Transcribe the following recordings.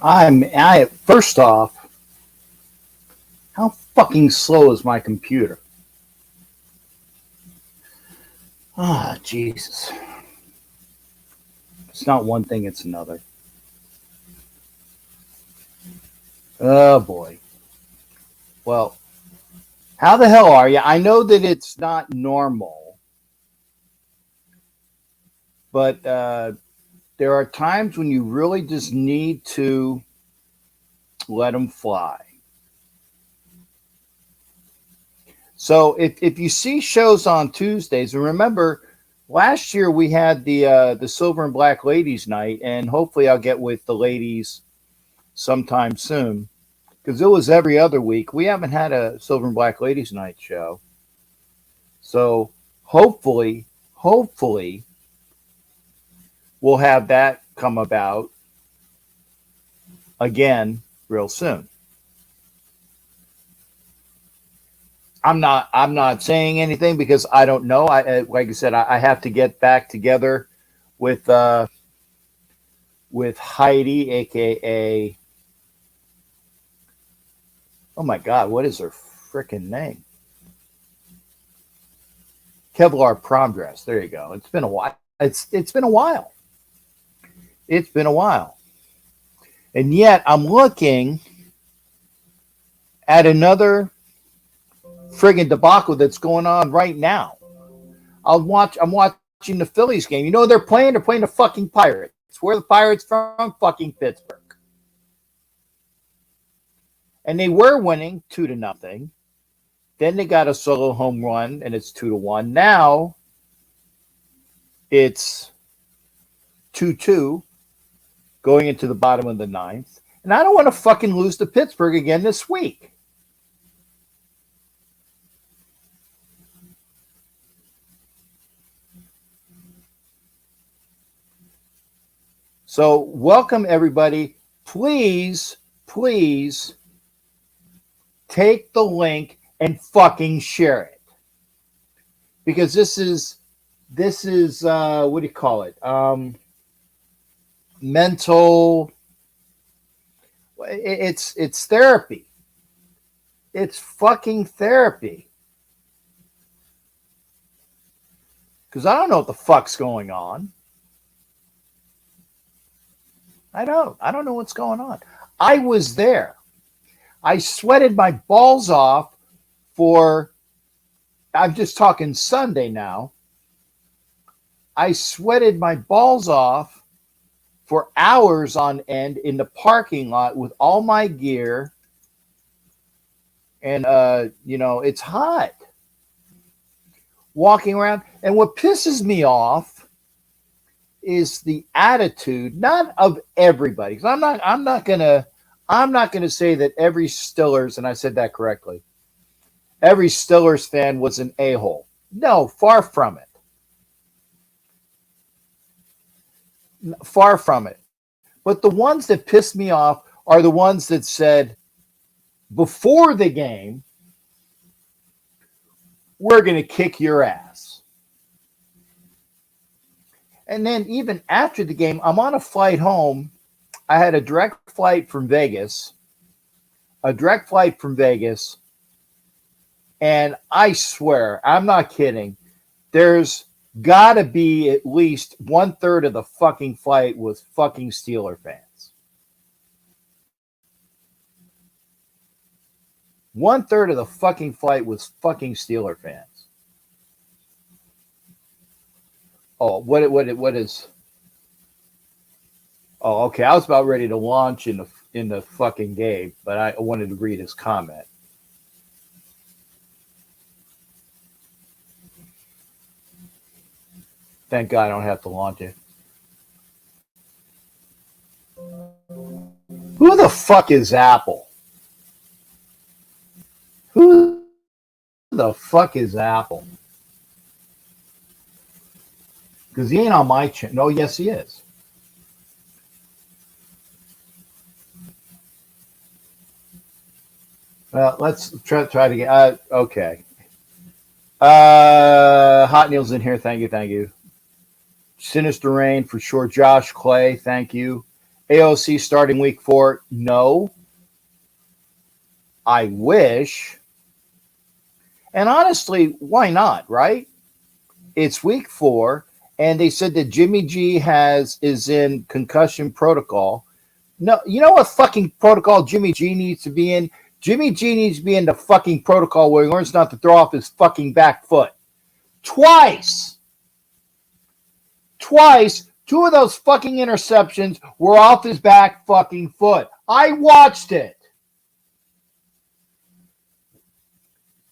First off, how fucking slow is my computer? Ah, Jesus. It's not one thing, it's another. Oh boy. Well, how the hell are you? I know that it's not normal, but there are times when you really just need to let them fly. So if you see shows on Tuesdays, and remember, last year we had the Silver and Black Ladies Night, and hopefully I'll get with the ladies sometime soon because it was every other week. We haven't had a Silver and Black Ladies Night show, so hopefully we'll have that come about again real soon. I'm not saying anything because I don't know. Like I said, I have to get back together with with Heidi, aka, oh my God, what is her freaking name? Kevlar prom dress. There you go. It's been a while. It's been a while. It's been a while, and yet I'm looking at another friggin' debacle that's going on right now. I'm watching the Phillies game. You know they're playing. They're playing the fucking Pirates. Where are the Pirates from? Fucking Pittsburgh. And they were winning 2-0. Then they got a solo home run, and it's 2-1. Now it's 2-2 going into the bottom of the ninth. And I don't want to fucking lose to Pittsburgh again this week. So welcome everybody. Please take the link and fucking share it. Because this is what do you call it? Mental, it's therapy. It's fucking therapy. Because I don't know what the fuck's going on. I don't know what's going on. I was there. I sweated my balls off for, I'm just talking Sunday now. I sweated my balls off for hours on end in the parking lot with all my gear. And, it's hot walking around. And what pisses me off is the attitude, not of everybody. Because I'm not gonna say that every Stillers, and I said that correctly, every Stillers fan was an a-hole. No, far from it. Far from it. But the ones that pissed me off are the ones that said before the game, we're going to kick your ass. And then even after the game, I'm on a flight home. I had a direct flight from Vegas. And I swear, I'm not kidding. There's got to be at least 1/3 of the fucking flight was fucking Steeler fans. 1/3 of the fucking flight was fucking Steeler fans. Oh, what is? Oh, okay. I was about ready to launch in the fucking game, but I wanted to read his comment. Thank God I don't have to launch it. Who the fuck is Apple? Who the fuck is Apple? Because he ain't on my channel. No, yes, he is. Let's try to get. Okay. Hot Neil's in here. Thank you. Sinister Rain for sure. Josh Clay, thank you. AOC starting week 4? No. I wish. And honestly, why not, right? It's week 4, and they said that Jimmy G is in concussion protocol. No, you know what fucking protocol Jimmy G needs to be in? Jimmy G needs to be in the fucking protocol where he learns not to throw off his fucking back foot. Twice. 2 of those fucking interceptions were off his back fucking foot. I watched it.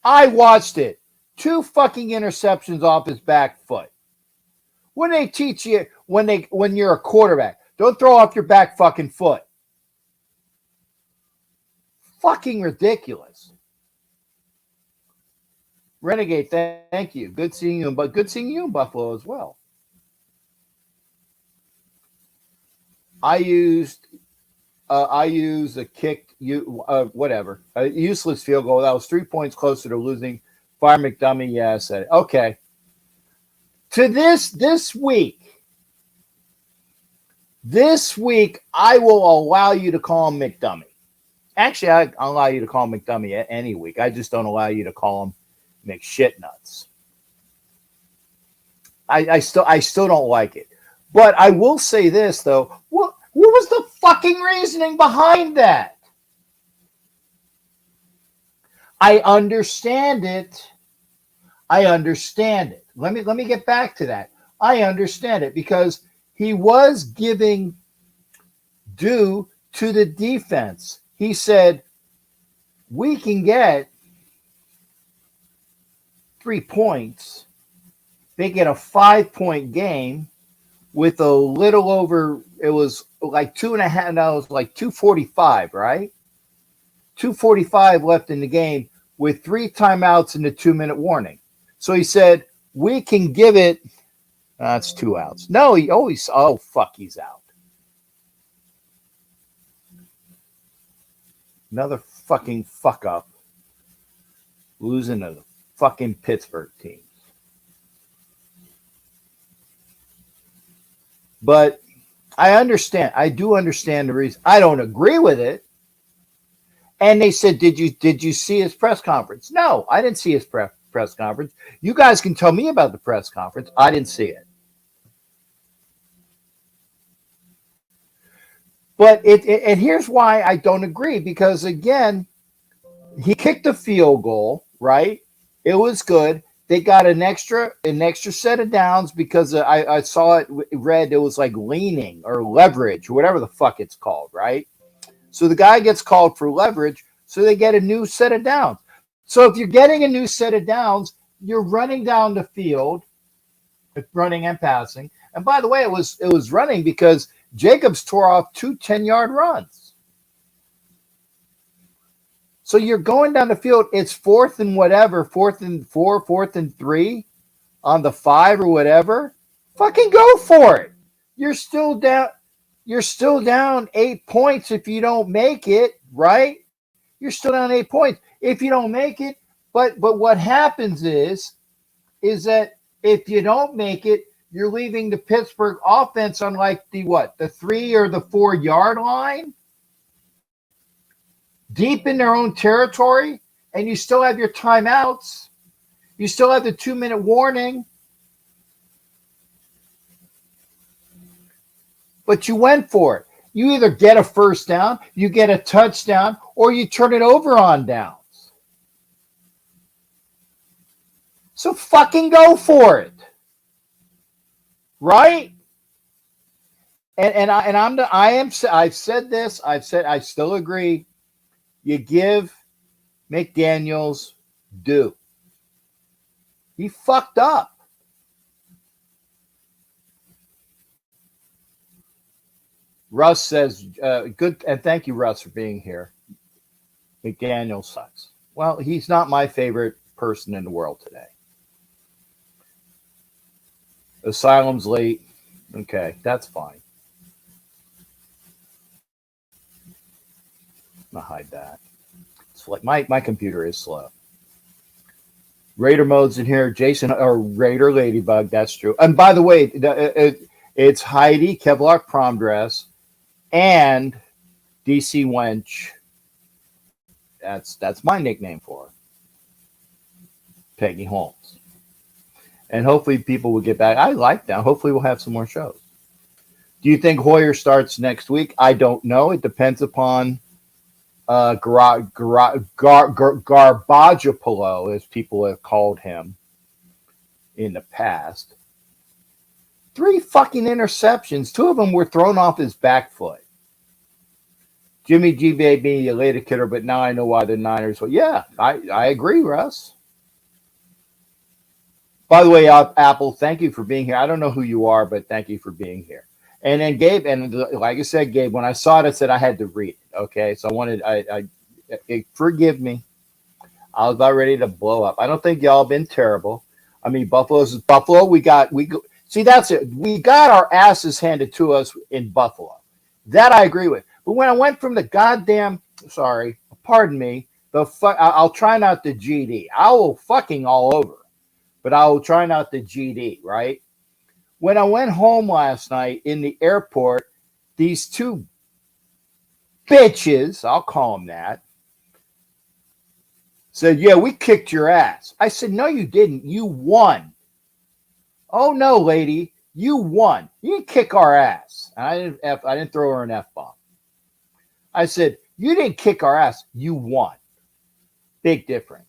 2 fucking interceptions off his back foot. When they teach you when you're a quarterback, don't throw off your back fucking foot. Fucking ridiculous. Renegade, thank you. Good seeing you, but good seeing you in Buffalo as well. I used a kicked whatever, a useless field goal that was 3 points closer to losing. Fire McDummy, yeah, I said it. Okay. To this week, I will allow you to call him McDummy. Actually, I'll allow you to call him McDummy any week. I just don't allow you to call him McShitnuts. I still don't like it. But I will say this, though. What was the fucking reasoning behind that? I understand it. Let me get back to that. I understand it because he was giving due to the defense. He said, we can get 3 points. They get a 5-point game with a little over, it was like 2.5, no, it was like 2:45, right? 2:45 left in the game with 3 timeouts and a 2-minute warning. So he said, we can give it, that's 2 outs. No, he's out. Another fucking fuck up. Losing to the fucking Pittsburgh team. But I do understand the reason. I don't agree with it. And they said, did you see his press conference? No, I didn't see his press conference. You guys can tell me about the press conference. I didn't see it. But and here's why I don't agree. Because again, he kicked a field goal, right? It was good. They got an extra set of downs because I saw it read it was like leaning or leverage or whatever the fuck it's called, right? So the guy gets called for leverage, so they get a new set of downs. So if you're getting a new set of downs, you're running down the field, running and passing. And by the way, it was running because Jacobs tore off 2 10-yard runs. So you're going down the field. It's 4th and whatever, 4th and 4, 4th and 3 on the 5 or whatever. Fucking go for it. You're still down 8 points if you don't make it, right? You're still down 8 points if you don't make it. But what happens is that if you don't make it, you're leaving the Pittsburgh offense on like the 3 or the 4 yard line, deep in their own territory, and you still have your timeouts. You still have the 2-minute warning. But you went for it. You either get a first down, you get a touchdown, or you turn it over on downs. So fucking go for it. Right? I've said this, I still agree. You give McDaniels due. He fucked up. Russ says, good, and thank you, Russ, for being here. McDaniels sucks. Well, he's not my favorite person in the world today. Asylum's late. Okay, that's fine. I'm gonna hide that. It's like my computer is slow. Raider mode's in here. Jason or Raider Ladybug. That's true. And by the way, it's Heidi Kevlar prom dress. and DC Wench. That's my nickname for her, Peggy Holmes. And hopefully people will get back. I like that. Hopefully we'll have some more shows. Do you think Hoyer starts next week? I don't know. It depends upon Garbagopolo, as people have called him in the past. 3 fucking interceptions. 2 of them were thrown off his back foot. Jimmy G made me a later kidder, but now I know why the Niners. Well, yeah, I agree, Russ. By the way, Apple, thank you for being here. I don't know who you are, but thank you for being here. And then Gabe, and like I said, Gabe, when I saw it, I said I had to read it. Okay, so forgive me. I was about ready to blow up. I don't think y'all been terrible. I mean, Buffalo. See, that's it. We got our asses handed to us in Buffalo. That I agree with. But when I went from the goddamn, pardon me, I'll try not the GD. I will fucking all over, but I will try not the GD, right? When I went home last night in the airport, these 2 bitches, I'll call them that, said, yeah, we kicked your ass. I said, no, you didn't. You won. Oh, no, lady, you won. You didn't kick our ass. And I didn't throw her an F-bomb. I said, you didn't kick our ass. You won. Big difference.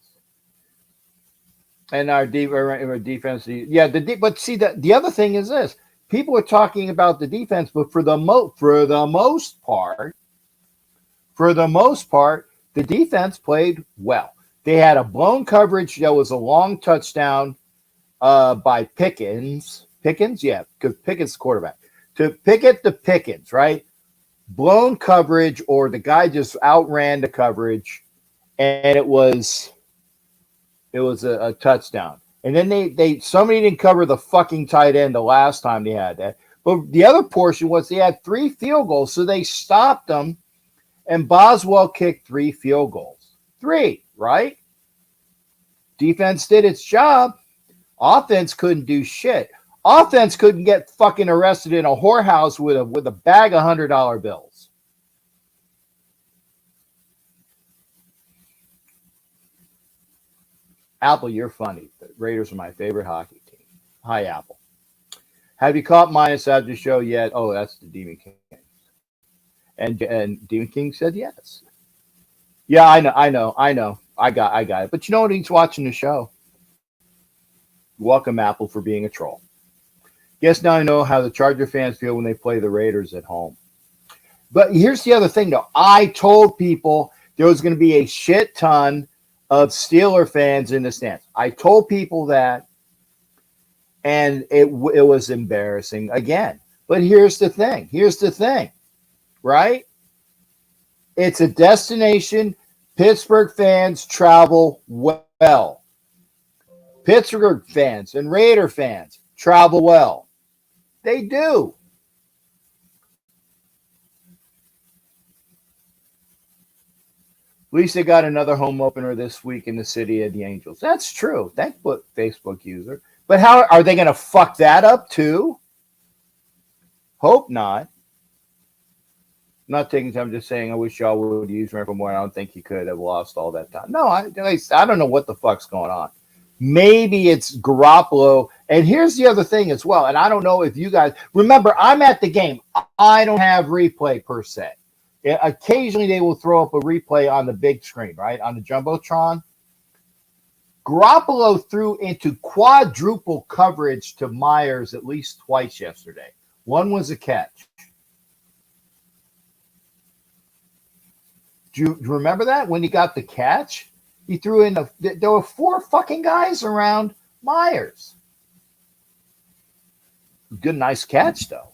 And our defense, yeah. But see, the other thing is this: people are talking about the defense, but for the most part, the defense played well. They had a blown coverage that was a long touchdown by Pickens. Pickens, yeah, because Pickens quarterback to Pickett to Pickens, right? Blown coverage, or the guy just outran the coverage, and it was a touchdown. And then somebody didn't cover the fucking tight end the last time they had that. But the other portion was they had 3 field goals, so they stopped them, and Boswell kicked 3 field goals. 3, right? Defense did its job. Offense couldn't do shit. Offense couldn't get fucking arrested in a whorehouse with a bag of $100 bills. Apple, you're funny. The Raiders are my favorite hockey team. Hi, Apple. Have you caught Minus after the show yet? Oh, that's the Demon King. And Demon King said yes. Yeah, I know. I got it. But you know what? He's watching the show. Welcome, Apple, for being a troll. Guess now I know how the Charger fans feel when they play the Raiders at home. But here's the other thing, though. I told people there was going to be a shit ton of Steeler fans in the stands. I told people that, and it was embarrassing again. But here's the thing, right? It's a destination. Pittsburgh fans travel well. Pittsburgh fans and Raider fans travel well. They do. At least they got another home opener this week in the City of the Angels. That's true. Thank you, Facebook user. But how are they going to fuck that up too? Hope not. I'm not taking time, just saying I wish y'all would use me for more. I don't think you could have lost all that time. No, I don't know what the fuck's going on. Maybe it's Garoppolo. And here's the other thing as well. And I don't know if you guys remember, I'm at the game. I don't have replay per se. Occasionally they will throw up a replay on the big screen, right? On the Jumbotron. Garoppolo threw into quadruple coverage to Myers at least twice yesterday. One was a catch. Do you remember that when he got the catch? He threw in there were 4 fucking guys around Myers. Good, nice catch though.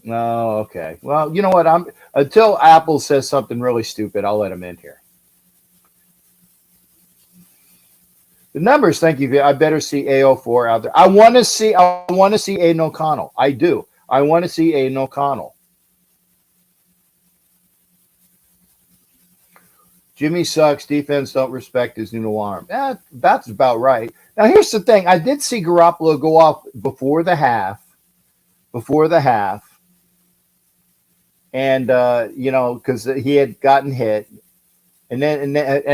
Oh, okay. Well, you know what? Until Apple says something really stupid, I'll let him in here. The numbers, thank you. I better see AO4 out there. I want to see Aiden O'Connell. I do. I want to see Aiden O'Connell. Jimmy sucks. Defense don't respect his new arm. That's about right. Now, here's the thing. I did see Garoppolo go off before the half. and because he had gotten hit, and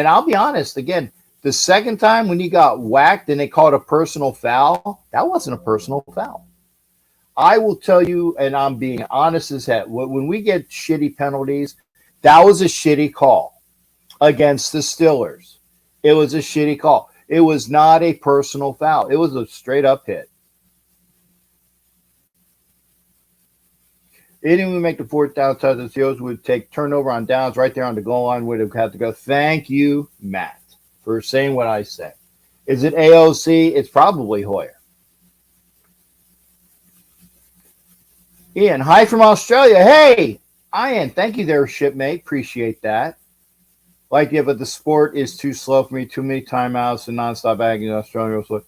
I'll be honest again. The second time when he got whacked and they called a personal foul, that wasn't a personal foul. I will tell you, and I'm being honest as hell. When we get shitty penalties, that was a shitty call against the Steelers. It was a shitty call. It was not a personal foul. It was a straight up hit. Anyone who make the fourth down touch, the Steelers would take turnover on downs right there on the goal line, would have had to go. Thank you, Matt, for saying what I said. Is it AOC? It's probably Hoyer. Ian, hi from Australia. Hey, Ian, thank you there, shipmate. Appreciate that. But the sport is too slow for me. Too many timeouts and nonstop agony in Australia. So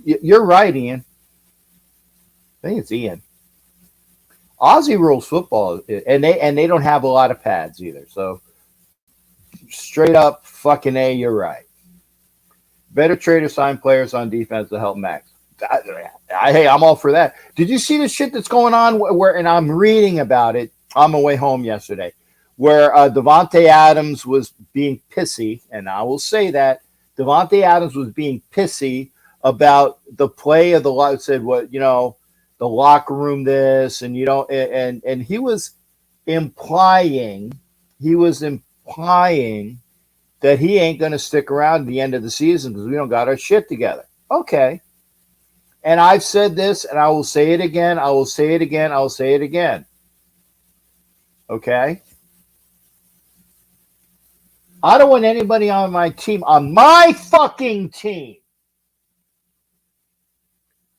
you're right, Ian. I think it's Ian. Aussie rules football, and they don't have a lot of pads either. So straight up, fucking A, you're right. Better trade or sign players on defense to help Max. Hey, I'm all for that. Did you see the shit that's going on? And I'm reading about it on my way home yesterday, where Devontae Adams was being pissy, and I will say that Devontae Adams was being pissy about the play of the said the locker room this, and and he was implying that he ain't going to stick around at the end of the season because we don't got our shit together. Okay. And I've said this, and I will say it again. I will say it again. I will say it again. Okay? I don't want anybody on my team, on my fucking team.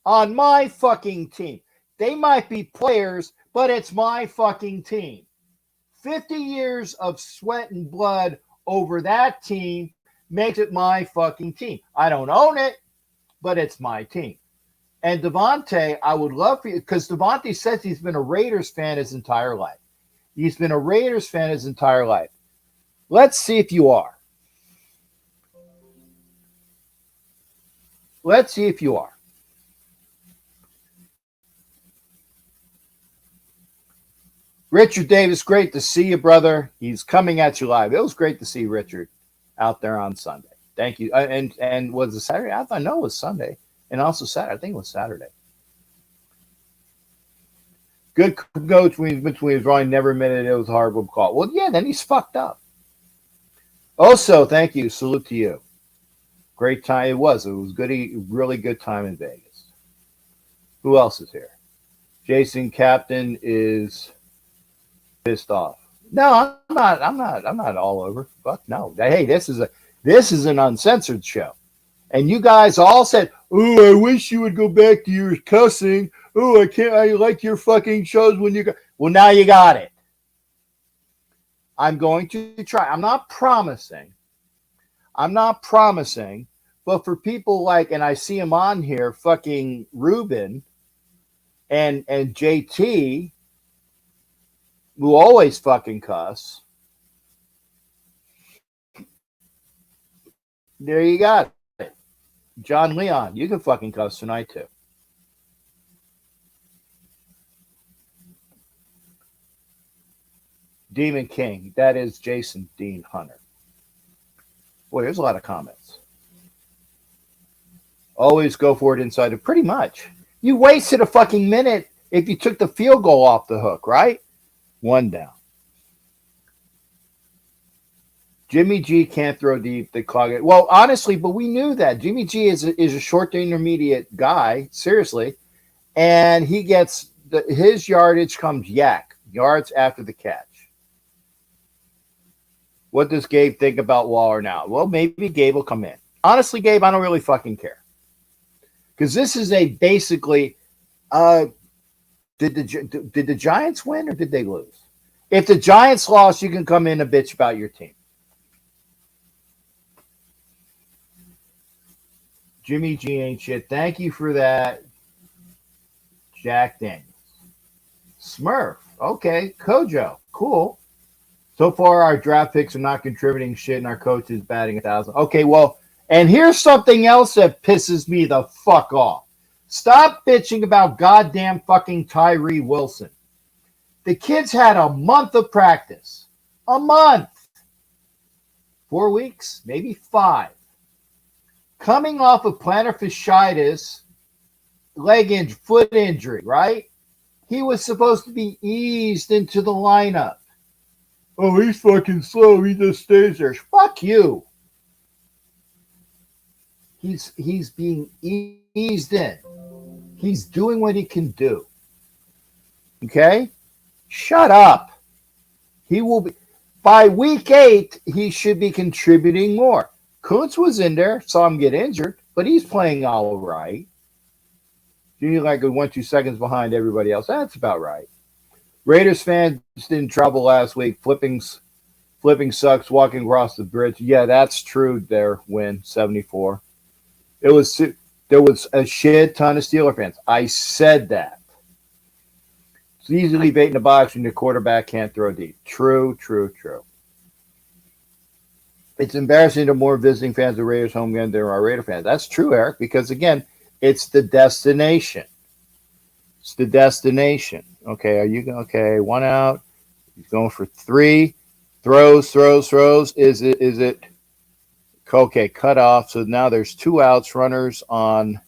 On my fucking team. They might be players, but it's my fucking team. 50 years of sweat and blood over that team makes it my fucking team. I don't own it, but it's my team. And Devontae, I would love for you, because Devontae says he's been a Raiders fan his entire life. He's been a Raiders fan his entire life. Let's see if you are. Let's see if you are. Richard Davis, great to see you, brother. He's coming at you live. It was great to see Richard out there on Sunday. Thank you. And was it Saturday? I know it was Sunday. And also Saturday. I think it was Saturday. Good coach between his drawing, never admitted it was a horrible call. Well, yeah, then he's fucked up. Also, thank you. Salute to you. Great time. It was good. Really good time in Vegas. Who else is here? Jason Captain is pissed off. No, I'm not all over. Fuck no. Hey, this is an uncensored show. And you guys all said, "Oh, I wish you would go back to your cussing. Oh, I like your fucking shows when you go." Well, now you got it. I'm going to try. I'm not promising. But for people like, and I see him on here, fucking Ruben and JT, who always fucking cuss. There you got it. John Leon, you can fucking cuss tonight too. Demon King, that is Jason Dean Hunter. Boy, there's a lot of comments. Always go for it inside it. Pretty much. You wasted a fucking minute if you took the field goal off the hook, right? One down. Jimmy G can't throw deep. They clog it. Well, honestly, but we knew that. Jimmy G is a short to intermediate guy, seriously. And he gets his yardage comes yards after the catch. What does Gabe think about Waller now? Well, maybe Gabe will come in. Honestly, Gabe, I don't really fucking care. Because this is basically did the Giants win or did they lose? If the Giants lost, you can come in and bitch about your team. Jimmy G ain't shit. Thank you for that, Jack Daniels. Smurf. Okay. Kojo. Cool. So far, our draft picks are not contributing shit, and our coach is batting 1,000. Okay, well, and here's something else that pisses me the fuck off. Stop bitching about goddamn fucking Tyree Wilson. The kids had a month of practice. A month. 4 weeks, maybe 5. Coming off of plantar fasciitis, foot injury, right? He was supposed to be eased into the lineup. Oh, he's fucking slow. He just stays there. Fuck you. He's being eased in. He's doing what he can do. Okay? Shut up. He will be by week 8, he should be contributing more. Kuntz was in there, saw him get injured, but he's playing all right. Junior like 1-2 seconds behind everybody else. That's about right. Raiders fans in trouble last week. Flipping sucks. Walking across the bridge. Yeah, that's true. There, win 74. There was a shit ton of Steeler fans. I said that. It's easy to leave 8 in the box when your quarterback can't throw deep. True. It's embarrassing to more visiting fans of Raiders home game than there are Raider fans. That's true, Eric, because again, it's the destination. It's the destination. Okay, are you okay? 1 out. He's going for 3. Throws. Is it okay? Cut off. So now there's 2 outs. Runners on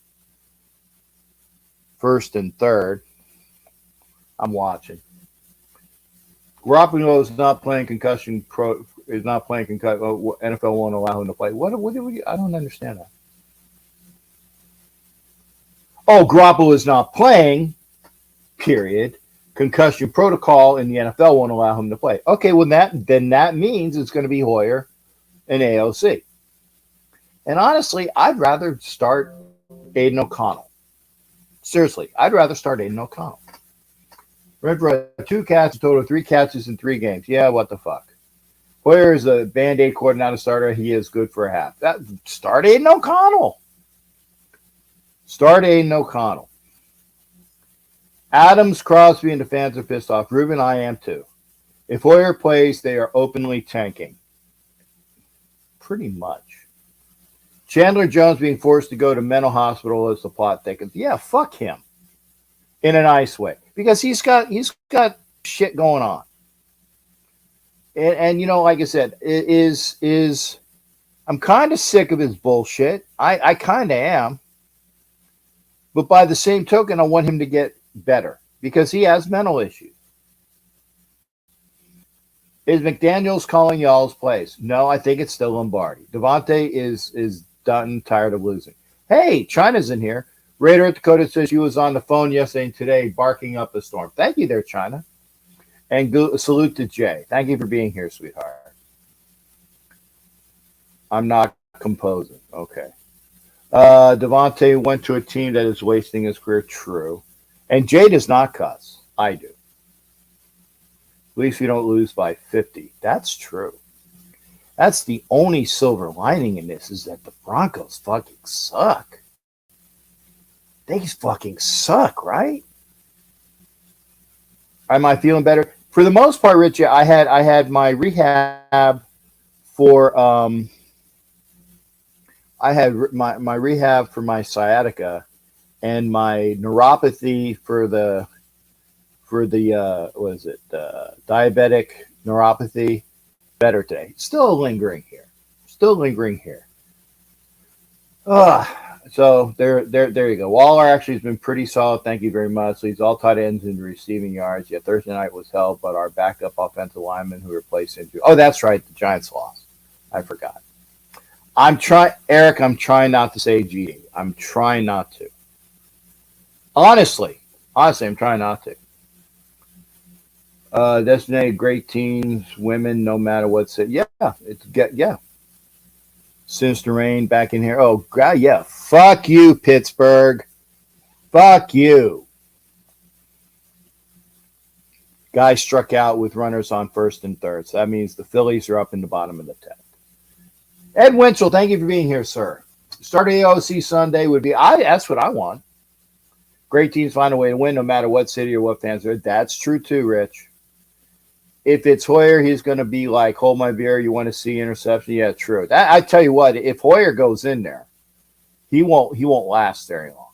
first and third. I'm watching. Garoppolo is not playing concussion. Is not playing concussion. NFL won't allow him to play. What I don't understand that. Oh, Garoppolo is not playing. Period. Concussion protocol in the NFL won't allow him to play. Okay, well then that means it's going to be Hoyer and AOC. And honestly, I'd rather start Aiden O'Connell. Seriously, I'd rather start Aiden O'Connell. Remember, 2 catches, total 3 catches in 3 games. Yeah, what the fuck? Hoyer is a Band-Aid quarter, not a starter. He is good for a half. Start Aiden O'Connell. Start Aiden O'Connell. Adams, Crosby, and the fans are pissed off. Ruben, I am too. If Hoyer plays, they are openly tanking. Pretty much. Chandler Jones being forced to go to mental hospital as the plot thickens. Yeah, fuck him. In a nice way. Because he's got shit going on. And you know, like I said, I'm kind of sick of his bullshit. I kind of am. But by the same token, I want him to get better because he has mental issues. Is McDaniels calling y'all's plays? No, I think it's still Lombardi. Devontae is done, tired of losing. Hey, China's in here. Raider at Dakota says she was on the phone yesterday and today barking up a storm. Thank you there, China. And salute to Jay. Thank you for being here, sweetheart. I'm not composing. Okay. Devontae went to a team that is wasting his career. True. And Jay does not cuss. I do. At least we don't lose by 50. That's true. That's the only silver lining in this is that the Broncos fucking suck. They fucking suck, right? Am I feeling better? For the most part, Richie, I had my rehab for I had my rehab for my sciatica and my neuropathy for the what is it? Diabetic neuropathy better today. Still lingering here. So there you go. Waller actually has been pretty solid. Thank you very much. Leads all tight ends in receiving yards. Yeah, Thursday night was hell, but our backup offensive lineman who replaced him. Oh, that's right. The Giants lost. I forgot. Eric, I'm trying not to say GD. I'm trying not to. Honestly, I'm trying not to. Designated great teams, women, no matter what. Yeah. Sinister Rain back in here. Oh, God, yeah. Fuck you, Pittsburgh. Fuck you. Guy struck out with runners on first and third. So that means the Phillies are up in the bottom of the 10th. Ed Winchell, thank you for being here, sir. Start AOC Sunday would be, that's what I want. Great teams find a way to win no matter what city or what fans are. That's true too, Rich. If it's Hoyer, he's going to be like, hold my beer, you want to see interception? Yeah, true. I tell you what, if Hoyer goes in there, he won't last very long.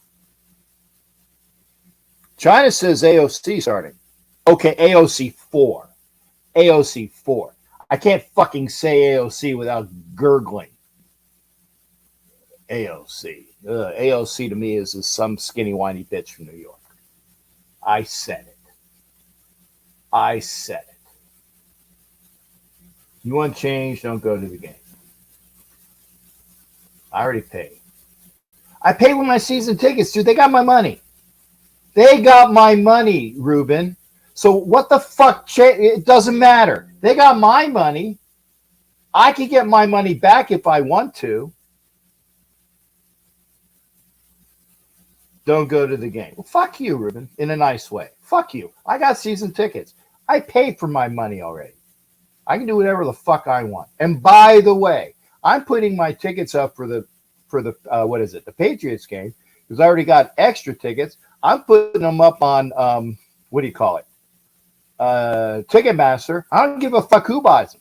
China says AOC starting. Okay, AOC 4. AOC 4. I can't fucking say AOC without gurgling. AOC. AOC to me is some skinny, whiny bitch from New York. I said it. I said it. You want change, don't go to the game. I already paid. I paid with my season tickets, dude. They got my money. They got my money, Ruben. So what the fuck? It doesn't matter. They got my money. I can get my money back if I want to. Don't go to the game. Well, fuck you, Ruben, in a nice way. Fuck you. I got season tickets. I paid for my money already. I can do whatever the fuck I want. And by the way, I'm putting my tickets up for the what is it? The Patriots game, because I already got extra tickets. I'm putting them up on what do you call it? Ticketmaster. I don't give a fuck who buys them.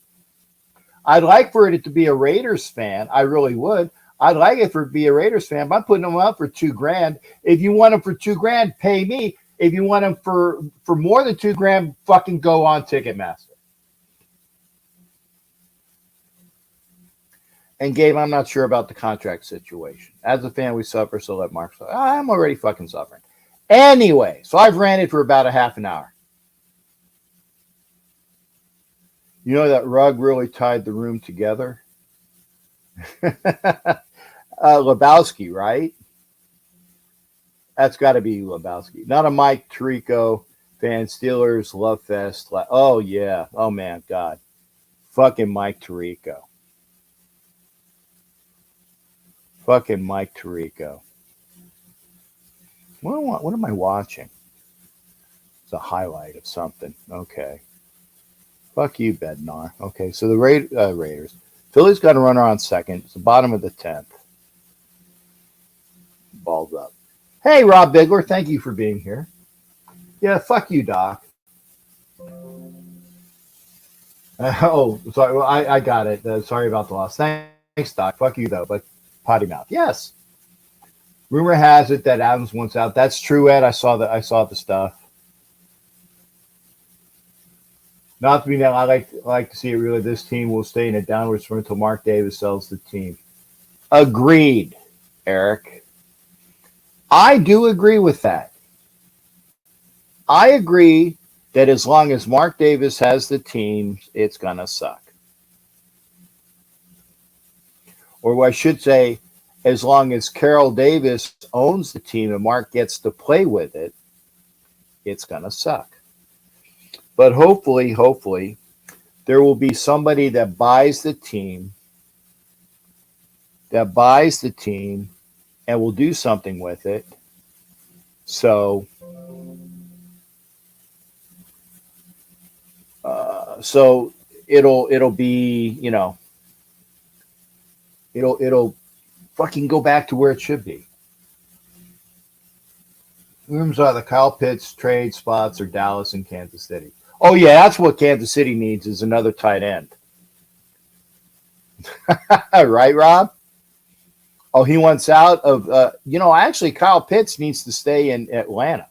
I'd like for it to be a Raiders fan. I really would. I'd like it for it to be a Raiders fan, but I'm putting them up for $2,000. If you want them for $2,000, pay me. If you want them for more than $2,000, fucking go on Ticketmaster. And Gabe, I'm not sure about the contract situation. As a fan, we suffer, so let Mark suffer. I'm already fucking suffering. Anyway, so I've ranted for about a half an hour. You know that rug really tied the room together? Lebowski, right? That's got to be Lebowski. Not a Mike Tirico fan. Steelers love fest. Oh, yeah. Oh, man. God. Fucking Mike Tirico. Fucking Mike Tirico. What am I watching? It's a highlight of something. Okay. Fuck you, Bednar. Okay, so the Raiders. Philly's got a runner on second. It's the bottom of the 10th. Balled up. Hey, Rob Bigler. Thank you for being here. Yeah, fuck you, Doc. Sorry. Well, I got it. Sorry about the loss. Thanks, Doc. Fuck you, though. But potty mouth. Yes. Rumor has it that Adams wants out. That's true, Ed. I saw the stuff. Not to be now, I like to see it really. This team will stay in a downward swing until Mark Davis sells the team. Agreed, Eric. I do agree with that. I agree that as long as Mark Davis has the team, it's going to suck. Or I should say, as long as Carroll Davis owns the team and Mark gets to play with it, it's going to suck. But hopefully, there will be somebody that buys the team and will do something with it. So it'll be, you know, it'll fucking go back to where it should be. Rooms are the Kyle Pitts trade spots or Dallas and Kansas City. Oh, yeah, that's what Kansas City needs is another tight end. Right, Rob? Oh, he wants out of actually, Kyle Pitts needs to stay in Atlanta.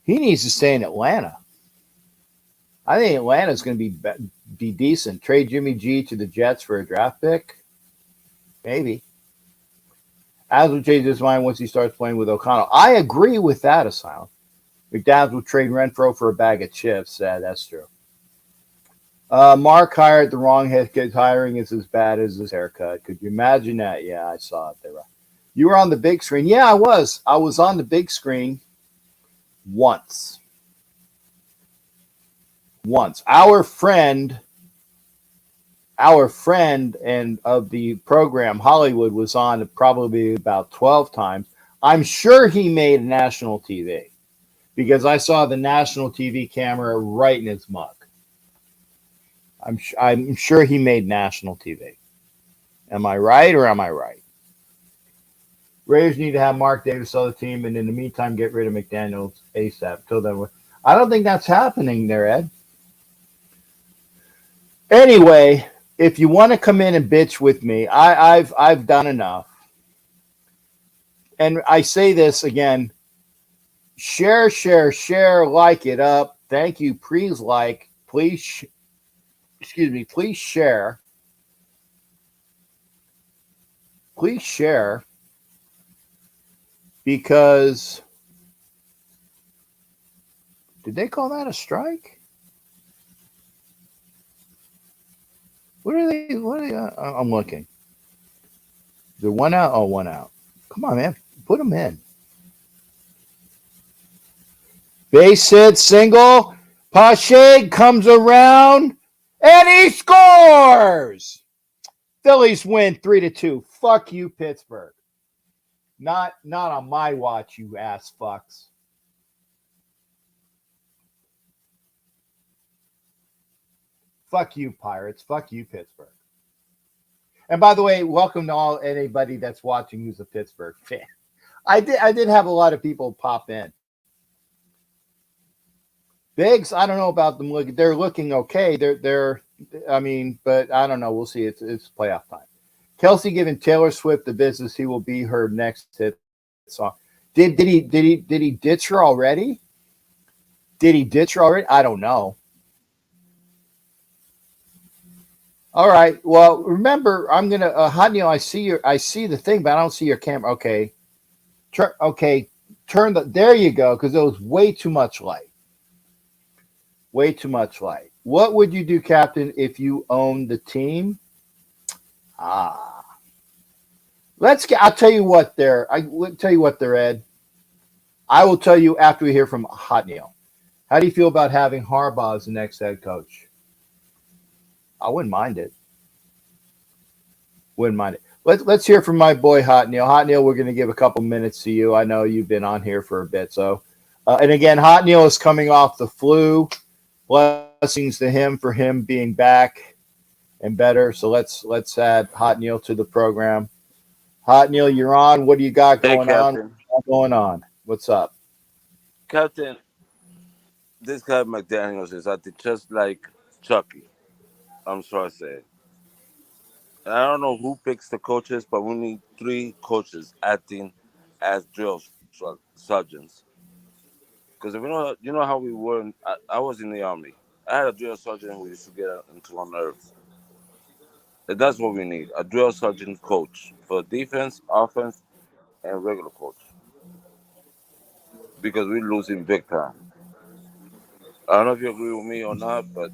He needs to stay in Atlanta. I think Atlanta's going to be decent. Trade Jimmy G to the Jets for a draft pick? Maybe. As will change his mind once he starts playing with O'Connell. I agree with that, Asylum. McDonald's will trade Renfro for a bag of chips. That's true. Mark hired the wrong head coach. Hiring is as bad as his haircut. Could you imagine that? Yeah, I saw it. You were on the big screen. Yeah, I was. I was on the big screen once. Our friend and of the program, Hollywood, was on probably about 12 times. I'm sure he made national TV because I saw the national TV camera right in his mug. I'm sure he made national TV. Am I right or am I right? Raiders need to have Mark Davis sell the team, and in the meantime, get rid of McDaniels ASAP. Till then, I don't think that's happening there, Ed. Anyway, if you want to come in and bitch with me, I've done enough. And I say this again, share, like it up. Thank you. Please like. Excuse me. Please share. Please share because did they call that a strike? What are they? What are they? I'm looking. Is there one out? Oh, one out. Come on, man. Put them in. Base hit, single. Pache comes around and he scores. Phillies win 3-2. Fuck you, Pittsburgh. Not on my watch, you ass fucks. Fuck you, Pirates. Fuck you, Pittsburgh. And by the way, welcome to anybody that's watching who's a Pittsburgh fan. I did have a lot of people pop in. Biggs, I don't know about them. They're looking okay. They're I mean, but I don't know. We'll see. It's playoff time. Kelsey giving Taylor Swift the business. He will be her next hit song. Did he ditch her already? Did he ditch her already? I don't know. All right. Well, remember, I'm gonna Hotneel, I see the thing, but I don't see your camera. Okay. Turn there you go, because it was way too much light. Way too much light. What would you do, Captain, if you owned the team? I'll tell you what I will tell you what they're Ed. I will tell you after we hear from Hotneel. How do you feel about having Harbaugh as the next head coach? I wouldn't mind it. Wouldn't mind it. Let's hear from my boy Hotneel. Hotneel, we're going to give a couple minutes to you. I know you've been on here for a bit. So, and again, Hotneel is coming off the flu. Blessings to him for him being back and better. So let's add Hotneel to the program. Hotneel, you're on. What do you got going on? What's going on? What's up? Captain, this guy McDaniels is acting just like Chucky. I'm sorry to say. I don't know who picks the coaches, but we need three coaches acting as sergeants. Because if you know how we were. I was in the army. I had a drill sergeant who used to get into our nerves. And that's what we need: a drill sergeant coach for defense, offense, and regular coach. Because we're losing big time. I don't know if you agree with me or not, but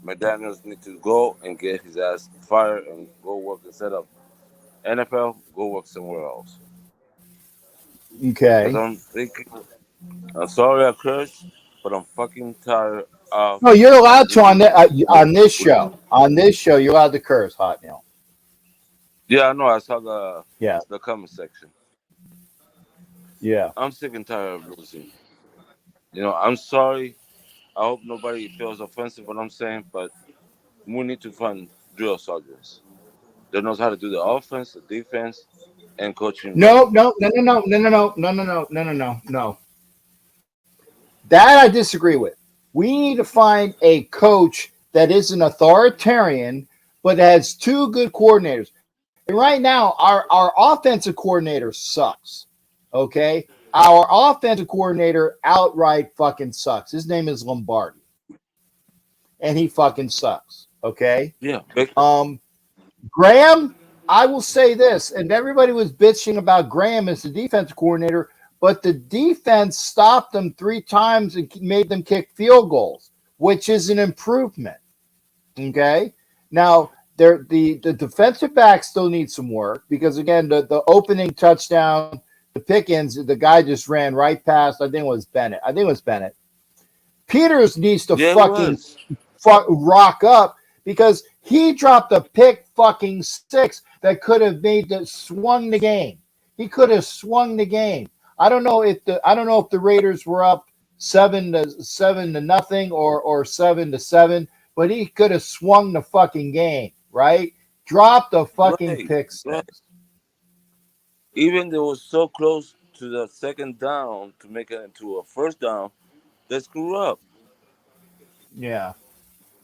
McDaniels needs to go and get his ass fired and go work instead of NFL. Go work somewhere else. Because Okay. I'm sorry I cursed, but I'm fucking tired of No, you're allowed to losing on this with show. On this show, you're allowed to curse, Hotneel. Yeah, I know. I saw Yeah. the comment section. Yeah. I'm sick and tired of losing. I'm sorry. I hope nobody feels offensive what I'm saying, but we need to find drill sergeants that knows how to do the offense, the defense, and coaching right. No. That I disagree with. We need to find a coach that is an authoritarian, but has two good coordinators. And right now, our offensive coordinator sucks. Okay? Our offensive coordinator outright fucking sucks. His name is Lombardi. And he fucking sucks. Okay? Yeah, big time. Um, Graham, I will say this, and everybody was bitching about Graham as the defensive coordinator, but the defense stopped them 3 times and made them kick field goals, which is an improvement. Okay. Now, the defensive back still needs some work because, again, the opening touchdown, the Pickens, the guy just ran right past, I think it was Bennett. Peters needs to Yeah, it fucking was. rock up because he dropped a pick fucking six that could have swung the game. He could have swung the game. I don't know if the Raiders were up 7-0 or 7-7, but he could have swung the fucking game, right? Dropped a fucking Right, pick right. six. Even they were so close to the second down to make it into a first down, they screw up. Yeah.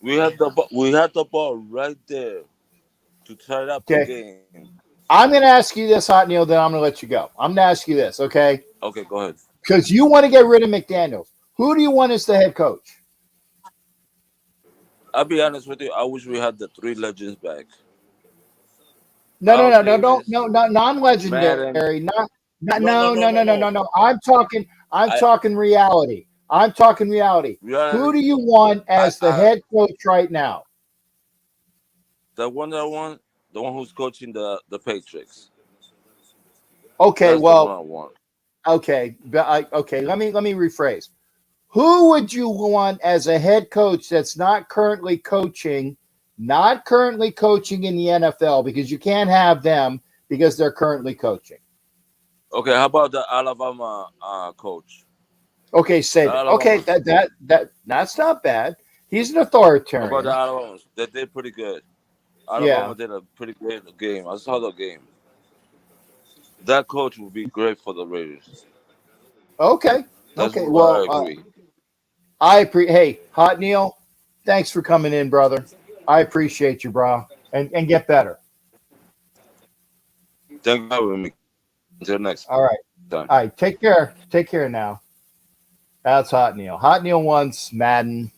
We had the ball right there to tie up the Okay. game. I'm going to ask you this, Hot Neil, then I'm going to let you go. I'm going to ask you this, okay? Okay, go ahead. because you want to get rid of McDaniels. Who do you want as the head coach? I'll be honest with you. I wish we had the three legends back. No, no, Al no, no, don't, Davis, no, not non-legendary, Madden. no, No, no, no, no, no, no, no, no. no, no. I'm I talking reality. I'm talking reality. Who reality. do you want as the I head coach right now? the one that won, the one who's coaching the Patriots. Okay, That's the one well, I want. okay, okay. Let me rephrase. Who would you want as a head coach that's not currently coaching in the NFL because you can't have them because they're currently coaching? Okay, how about the Alabama coach? Okay, The Saban. Okay, Alabama. that's not bad. He's an How about the authoritarian. Alabama? They did pretty good. Yeah. Alabama did a pretty good game. I saw the game. That coach would be great for the Raiders. Okay. That's Okay. where I Well, agree. hey, Hot Neil, thanks for coming in, brother. I appreciate you, bro. And get better. Thank you for having me. Until next All right. time. All right. Take care. Take care now. That's Hot Neil. Hot Neil wants Madden.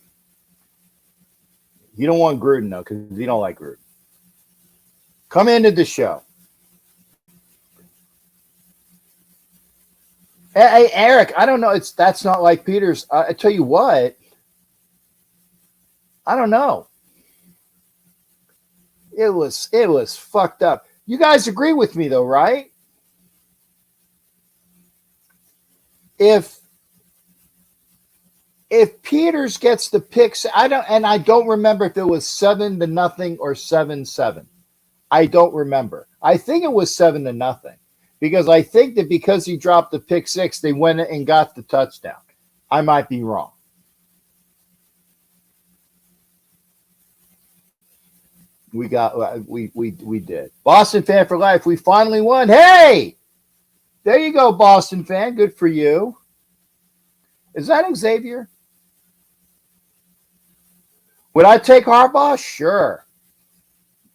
You don't want Gruden though, because you don't like Gruden. Come into the show. Hey, Eric, I don't know. That's not like Peter's. I tell you what, I don't know. It was fucked up. You guys agree with me though, right? If if Peters gets the picks, I don't remember if it was 7-0 or 7-7. I don't remember. I think it was 7-0 because I think that because he dropped the pick six, they went and got the touchdown. I might be wrong. We did. Boston fan for life. We finally won. Hey, there you go, Boston fan. Good for you. Is that Xavier? Would I take Harbaugh? Sure.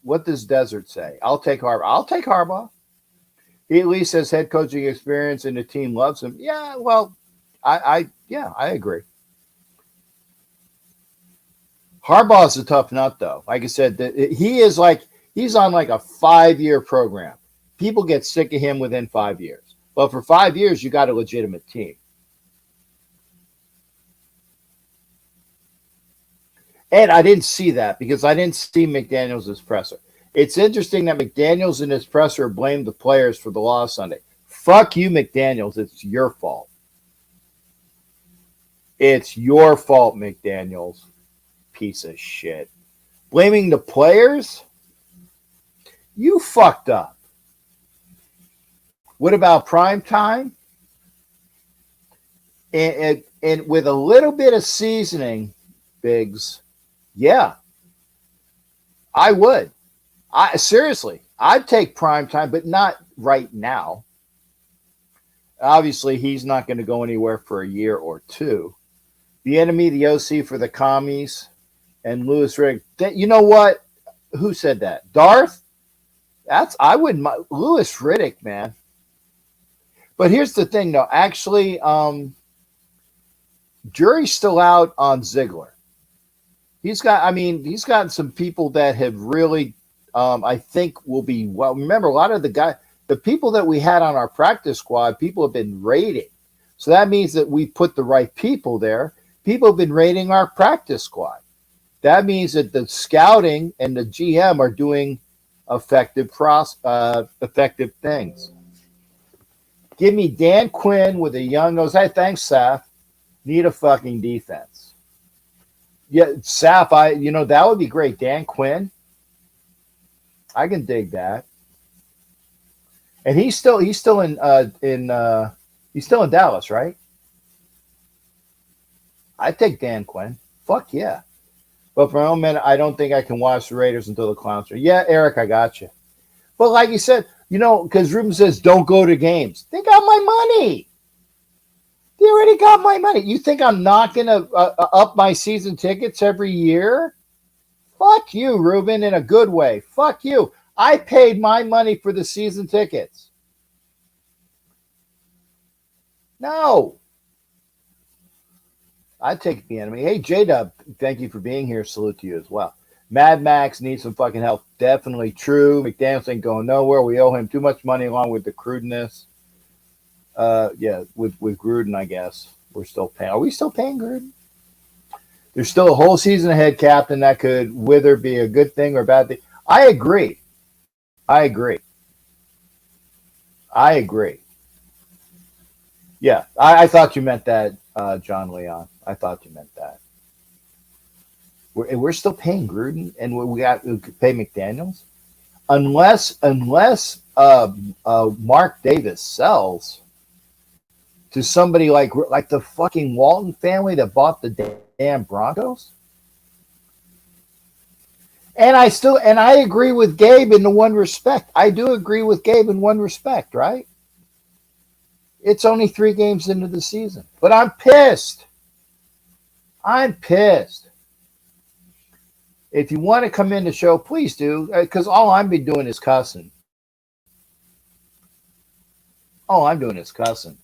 What does Desert say? I'll take Harbaugh. I'll take Harbaugh. He at least has head coaching experience and the team loves him. Yeah, well, I agree. Harbaugh's a tough nut, though. Like I said, he's on like a 5-year program. People get sick of him within 5 years. But for 5 years, you got a legitimate team. And I didn't see that because I didn't see McDaniels' presser. It's interesting that McDaniels in his presser blamed the players for the loss Sunday. Fuck you, McDaniels. It's your fault. It's your fault, McDaniels. Piece of shit. Blaming the players? You fucked up. What about prime time? And with a little bit of seasoning, Biggs, yeah, I would. I seriously, I'd take prime time, but not right now. Obviously, he's not going to go anywhere for a year or two. The enemy, the OC for the commies, and Lewis Riddick. You know what? Who said that? Darth? I wouldn't mind. Lewis Riddick, man. But here's the thing, though. Actually, jury's still out on Ziegler. He's got some people that have really, I think, will be well. Remember, a lot of the people that we had on our practice squad, people have been rating. So that means that we put the right people there. People have been rating our practice squad. That means that the scouting and the GM are doing effective things. Give me Dan Quinn with a young nose. Hey, thanks, Saf. Need a fucking defense. Yeah, Saf, that would be great. Dan Quinn. I can dig that. And he's still in Dallas, right? I take Dan Quinn. Fuck yeah. But for a moment, I don't think I can watch the Raiders until the clowns are. Yeah, Eric, I got you. But like you said, because Ruben says don't go to games. They got my money. They already got my money. You think I'm not going to up my season tickets every year? Fuck you, Ruben, in a good way. Fuck you. I paid my money for the season tickets. No. I'd take the enemy. Hey, J Dub, thank you for being here. Salute to you as well. Mad Max needs some fucking help. Definitely true. McDaniels ain't going nowhere. We owe him too much money along with the crudeness. Yeah, with Gruden, I guess. We're still paying. Are we still paying Gruden? There's still a whole season ahead, Captain. That could whether be a good thing or a bad thing. I agree. I agree. I agree. Yeah, I thought you meant that, John Leon. I thought you meant that. We're still paying Gruden, and we could pay McDaniels unless Mark Davis sells to somebody like the fucking Walton family that bought the damn Broncos. And I agree with Gabe in the one respect. I do agree with Gabe in one respect, right? It's only 3 games into the season, but I'm pissed. I'm pissed. If you want to come in the show, please do, because all I'm be doing is cussing. All I'm doing is cussing.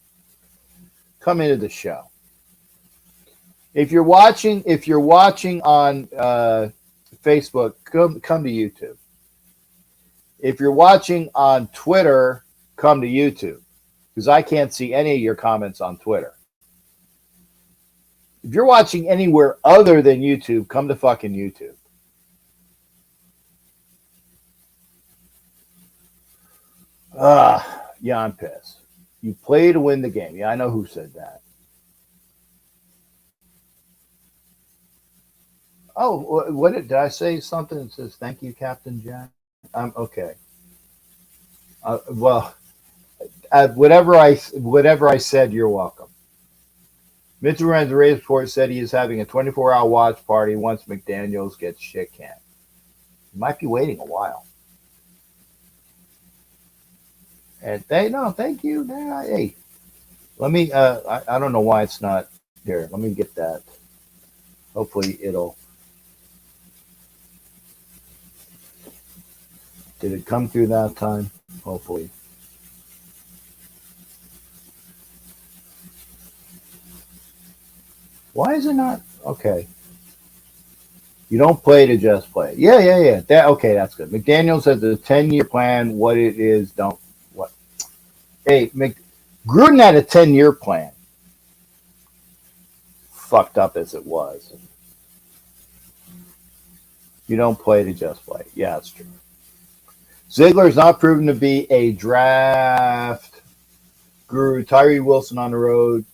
Come into the show. If you're watching on Facebook, come to YouTube. If you're watching on Twitter, come to YouTube, because I can't see any of your comments on Twitter. If you're watching anywhere other than YouTube, come to fucking YouTube. Yeah, I'm pissed. You play to win the game. Yeah, I know who said that. Oh, did I say something that says thank you, Captain Jack? Okay. Well, whatever I said, you're welcome. Mitchell Rand's Rays report said he is having a 24-hour watch party once McDaniels gets shit canned. He might be waiting a while. And thank you. Hey, let me. I don't know why it's not here. Let me get that. Hopefully it'll. Did it come through that time? Hopefully. Why is it not? Okay. You don't play to just play. Yeah. Okay, that's good. McDaniels has a 10-year plan. What it is, don't what? Hey, Gruden had a 10-year plan. Fucked up as it was. You don't play to just play. Yeah, that's true. Ziegler is not proven to be a draft guru. Tyree Wilson on the road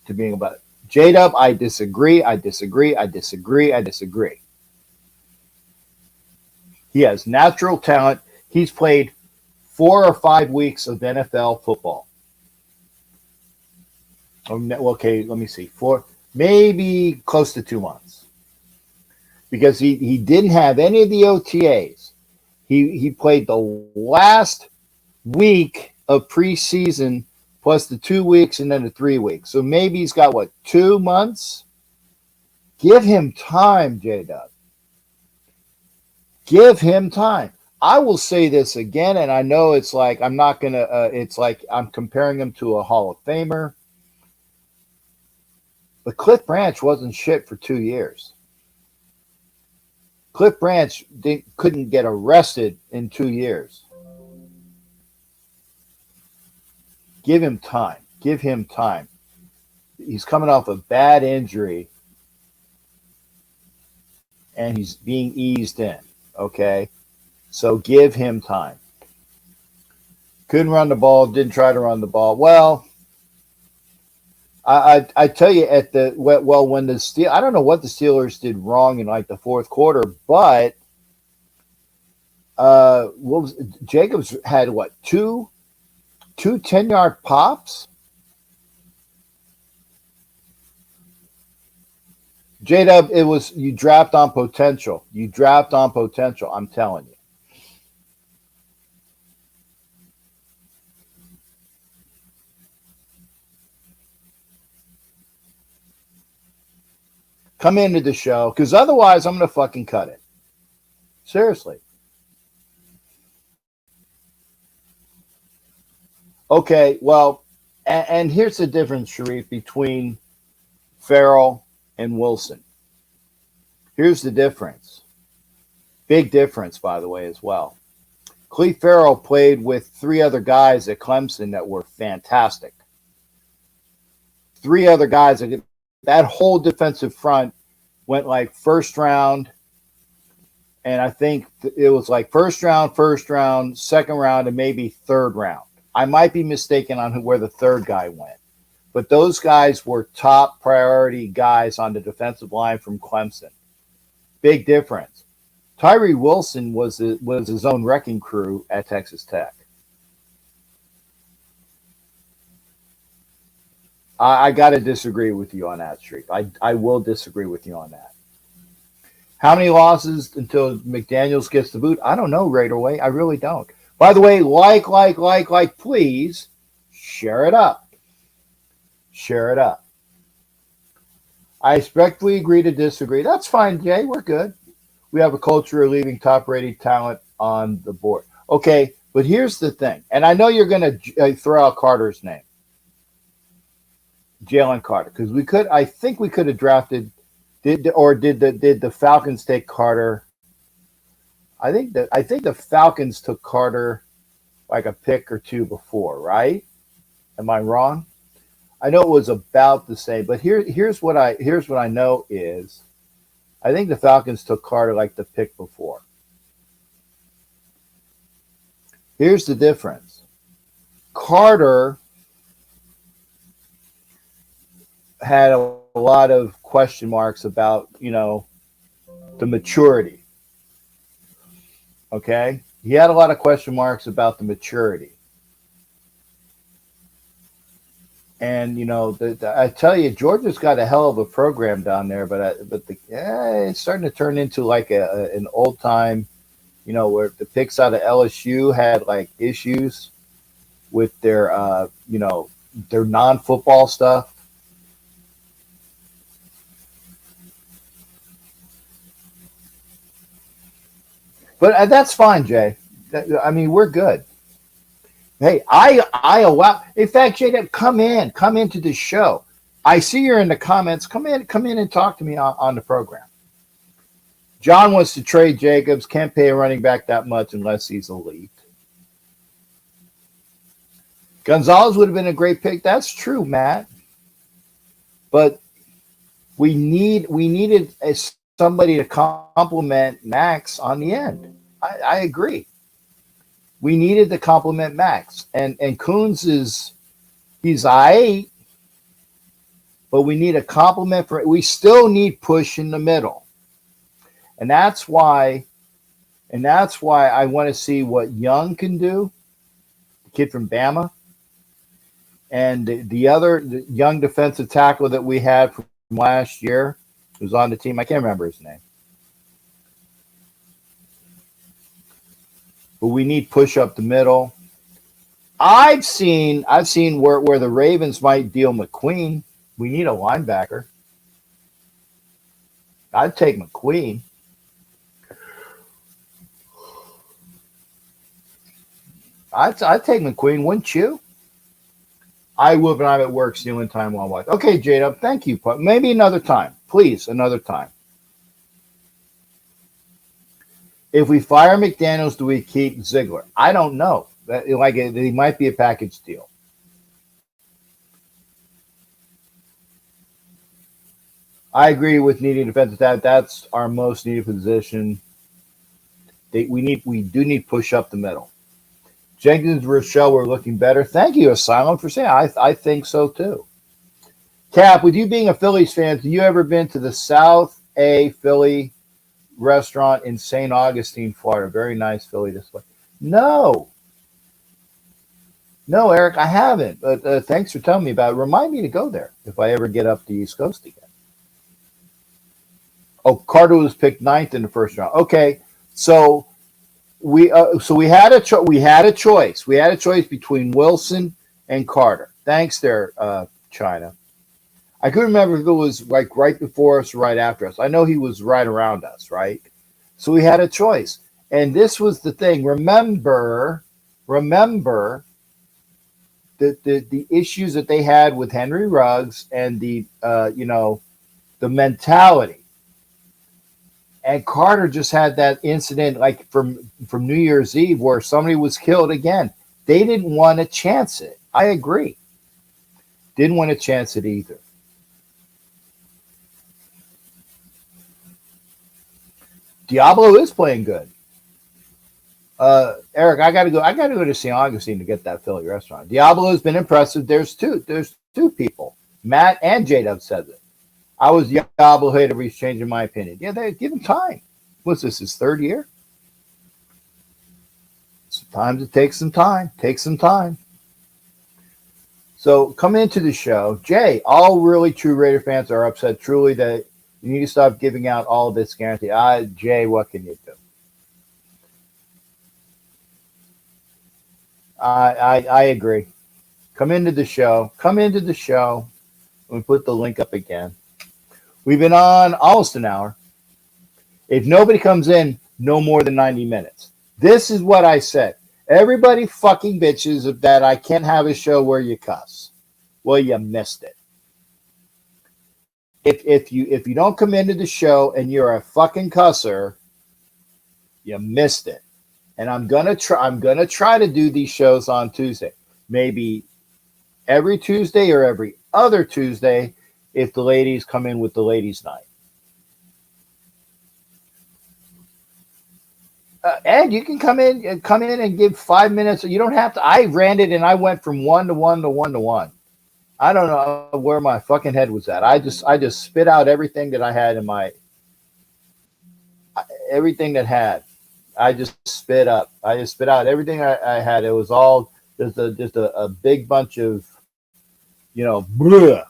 to being about it. J-Dub, I disagree. He has natural talent. He's played 4 or 5 weeks of NFL football. Okay, let me see. Maybe close to 2 months. Because he didn't have any of the OTAs. He played the last week of preseason plus the 2 weeks and then the 3 weeks. So maybe he's got 2 months? Give him time, J-Dub. Give him time. I will say this again, and I know it's like I'm not going to, it's like I'm comparing him to a Hall of Famer. But Cliff Branch wasn't shit for 2 years. Cliff Branch couldn't get arrested in 2 years. Give him time. Give him time. He's coming off a bad injury, and he's being eased in. Okay? So give him time. Couldn't run the ball, didn't try to run the ball. Well, I tell you when the Steelers, I don't know what the Steelers did wrong in the fourth quarter, but Jacobs had two 10-yard pops. J-Dub, it was you draft on potential. You draft on potential. I'm telling you. Come into the show, because otherwise I'm going to fucking cut it. Seriously. Okay, well, and here's the difference, Sharif, between Farrell and Wilson. Here's the difference. Big difference, by the way, as well. Cleve Farrell played with three other guys at Clemson that were fantastic. Three other guys. That whole defensive front went like first round, and I think it was like first round, second round, and maybe third round. I might be mistaken on where the third guy went, but those guys were top priority guys on the defensive line from Clemson. Big difference. Tyree Wilson was his own wrecking crew at Texas Tech. I got to disagree with you on that, Street. I will disagree with you on that. How many losses until McDaniels gets the boot? I don't know right away. I really don't. By the way, please share it up. Share it up. I respectfully agree to disagree. That's fine, Jay. We're good. We have a culture of leaving top-rated talent on the board. Okay, but here's the thing, and I know you're going to throw out Carter's name, Jalen Carter, because we could. I think we could have drafted. Did the Falcons take Carter? I think the Falcons took Carter like a pick or two before, right? Am I wrong? I know it was about the same, but here's what I know is I think the Falcons took Carter like the pick before. Here's the difference. Carter had a lot of question marks about, the maturity. Okay? He had a lot of question marks about the maturity. And I tell you, Georgia's got a hell of a program down there, but it's starting to turn into like an old time, where the picks out of LSU had like issues with their their non-football stuff. But that's fine, Jay. I mean, we're good. Hey, I allow. In fact, Jacob, come into the show. I see you're in the comments. Come in and talk to me on the program. John wants to trade Jacobs. Can't pay a running back that much unless he's elite. Gonzalez would have been a great pick. That's true, Matt. But we needed somebody to complement Max on the end. I agree. We needed to complement Max. And Coons he's I8, but we need a complement we still need push in the middle. And that's why I want to see what Young can do, the kid from Bama. And the other young defensive tackle that we had from last year who's on the team, I can't remember his name. But we need push up the middle. I've seen where the Ravens might deal McQueen. We need a linebacker. I'd take McQueen. I'd take McQueen, wouldn't you? I would, but I'm at work stealing time while I watch. Okay, Jada, thank you. Maybe another time. Please, another time. If we fire McDaniels, do we keep Ziegler? I don't know. He might be a package deal. I agree with needing defensive tackle. That's our most needed position. We do need push up the middle. Jenkins, Rochelle, we're looking better. Thank you, Asylum, for saying I think so too. Cap, with you being a Phillies fan, have you ever been to the South A Philly restaurant in St. Augustine, Florida? Very nice Philly display. No, Eric, I haven't. But thanks for telling me about it. Remind me to go there if I ever get up the East Coast again. Oh, Carter was picked 9th in the first round. Okay, so we had a choice. We had a choice between Wilson and Carter. Thanks there, China. I couldn't remember if it was like right before us or right after us. I know he was right around us, right? So we had a choice. And this was the thing. Remember the issues that they had with Henry Ruggs and the the mentality. And Carter just had that incident like from New Year's Eve where somebody was killed again. They didn't want to chance it. I agree. Didn't want to chance it either. Diablo is playing good. Eric, I gotta go to St. Augustine to get that Philly restaurant. Diablo has been impressive. There's two people. Matt and J-Dub said it. I was Diablo hater, but he's changing my opinion. Yeah, they give him time. What's this, his third year? Sometimes it takes some time. So come into the show. Jay, all really true Raider fans are upset truly that you need to stop giving out all this guarantee. Jay, what can you do? I agree. Come into the show. We put the link up again. We've been on almost an hour. If nobody comes in, no more than 90 minutes. This is what I said. Everybody fucking bitches that I can't have a show where you cuss. Well, you missed it. If you don't come into the show and you're a fucking cusser, you missed it. And I'm gonna try to do these shows on Tuesday. Maybe every Tuesday or every other Tuesday if the ladies come in with the ladies' night. Ed, you can come in and give 5 minutes. You don't have to. I ran it and I went from 1 to 1 to 1 to 1. I don't know where my fucking head was at. I just spit out everything that I had in my everything that had. I just spit up. I just spit out everything I had. It was all just a big bunch of, bleh.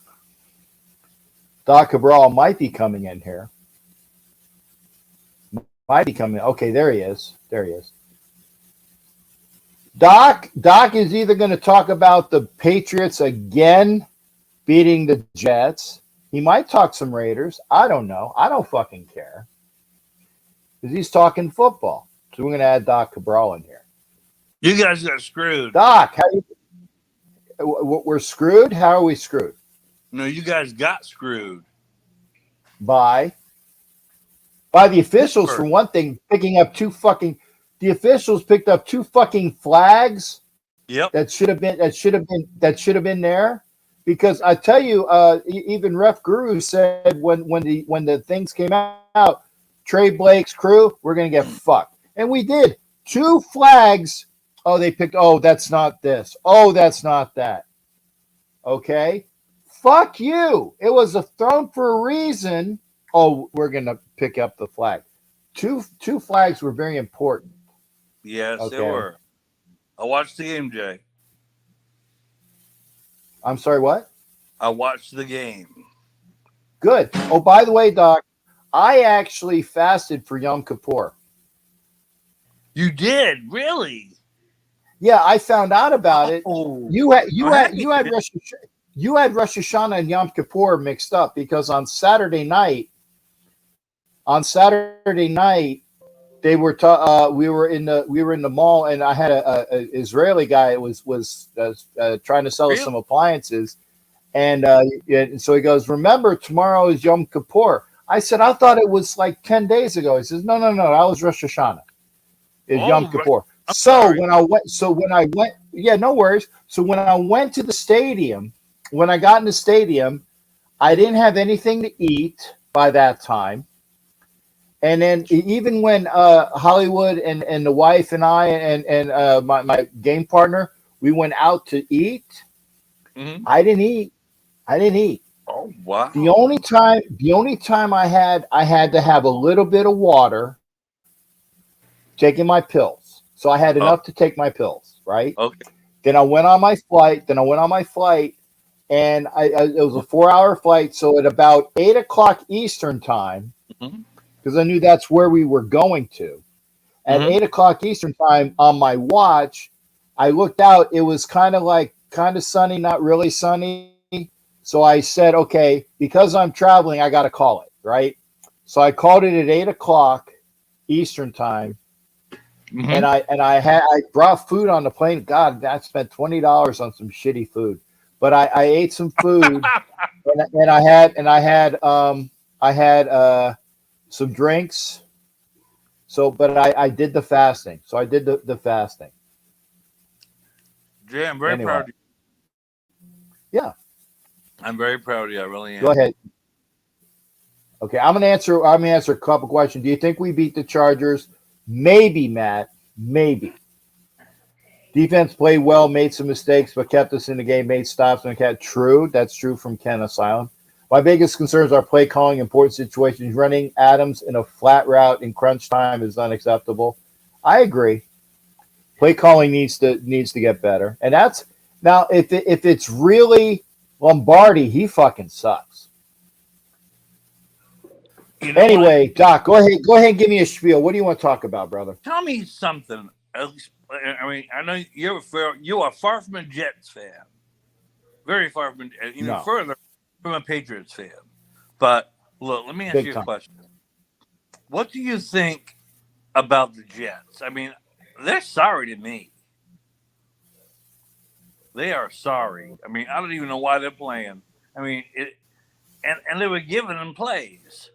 Doc Cabral might be coming in here. Might be coming. Okay, there he is. Doc is either going to talk about the Patriots again beating the Jets. He might talk some Raiders. I don't know. I don't fucking care. Because he's talking football. So we're going to add Doc Cabral in here. You guys got screwed. Doc, we're screwed? How are we screwed? No, you guys got screwed. By the officials, for one thing, picking up the officials picked up two fucking flags. Yep. That should have been there. Because I tell you, even Ref Guru said when the things came out, Trey Blake's crew, we're gonna get fucked. And we did. Two flags. Oh, they picked, that's not this. Oh, that's not that. Okay? Fuck you. It was a thrown for a reason. Oh, we're gonna pick up the flag. Two flags were very important. Yes, okay. They were. I watched the game, Jay. I'm sorry, what? I watched the game. Good. Oh, by the way, Doc, I actually fasted for Yom Kippur. You did? Really? Yeah, I found out about it. Oh, You had Rosh Hashanah and Yom Kippur mixed up because on Saturday night they were we were in the mall and I had a Israeli guy was trying to sell us some appliances, and so he goes, "Remember, tomorrow is Yom Kippur." I said, "I thought it was like 10 days ago." He says, "No, that was Rosh Hashanah. It's Yom Kippur." When I went, yeah, no worries. So when I went to the stadium, when I got in the stadium, I didn't have anything to eat by that time. And then even when Hollywood and the wife and I and my game partner, we went out to eat, mm-hmm. I didn't eat. Oh, wow. The only time I had to have a little bit of water, taking my pills. So I had enough to take my pills, right? Okay. Then I went on my flight, and it was a 4-hour flight. So at about 8:00 Eastern time, because I knew that's where we were going to. At 8:00 Eastern time on my watch, I looked out. It was kind of sunny, not really sunny. So I said, okay, because I'm traveling, I got to call it, right? So I called it at 8:00 Eastern time. And I brought food on the plane. God, I spent $20 on some shitty food, but I ate some food, and I had I had some drinks. So, but I did the fasting. So I did the fasting. Jay, I'm very Anyway, proud of you. yeah. I'm very proud of you. I really Go am. ahead. Okay, I'm gonna answer. I'm gonna answer a couple questions. Do you think we beat the Chargers? Maybe, Matt. Maybe. Defense played well, made some mistakes, but kept us in the game. Made stops and kept true. That's true from Ken Asylum. My biggest concerns are play calling, important situations. Running Adams in a flat route in crunch time is unacceptable. I agree. Play calling needs to get better, and that's now if it's really Lombardi, he fucking sucks. You know what? Anyway, Doc, go ahead. Go ahead and give me a spiel. What do you want to talk about, brother? Tell me something. At least, I mean, I know you are far from a Jets fan. Very far from, even No, further from a Patriots fan. But look, let me ask big you a time. question. What do you think about the Jets? I mean, they're sorry to me. They are sorry. I mean, I don't even know why they're playing. I mean, and they were giving them plays.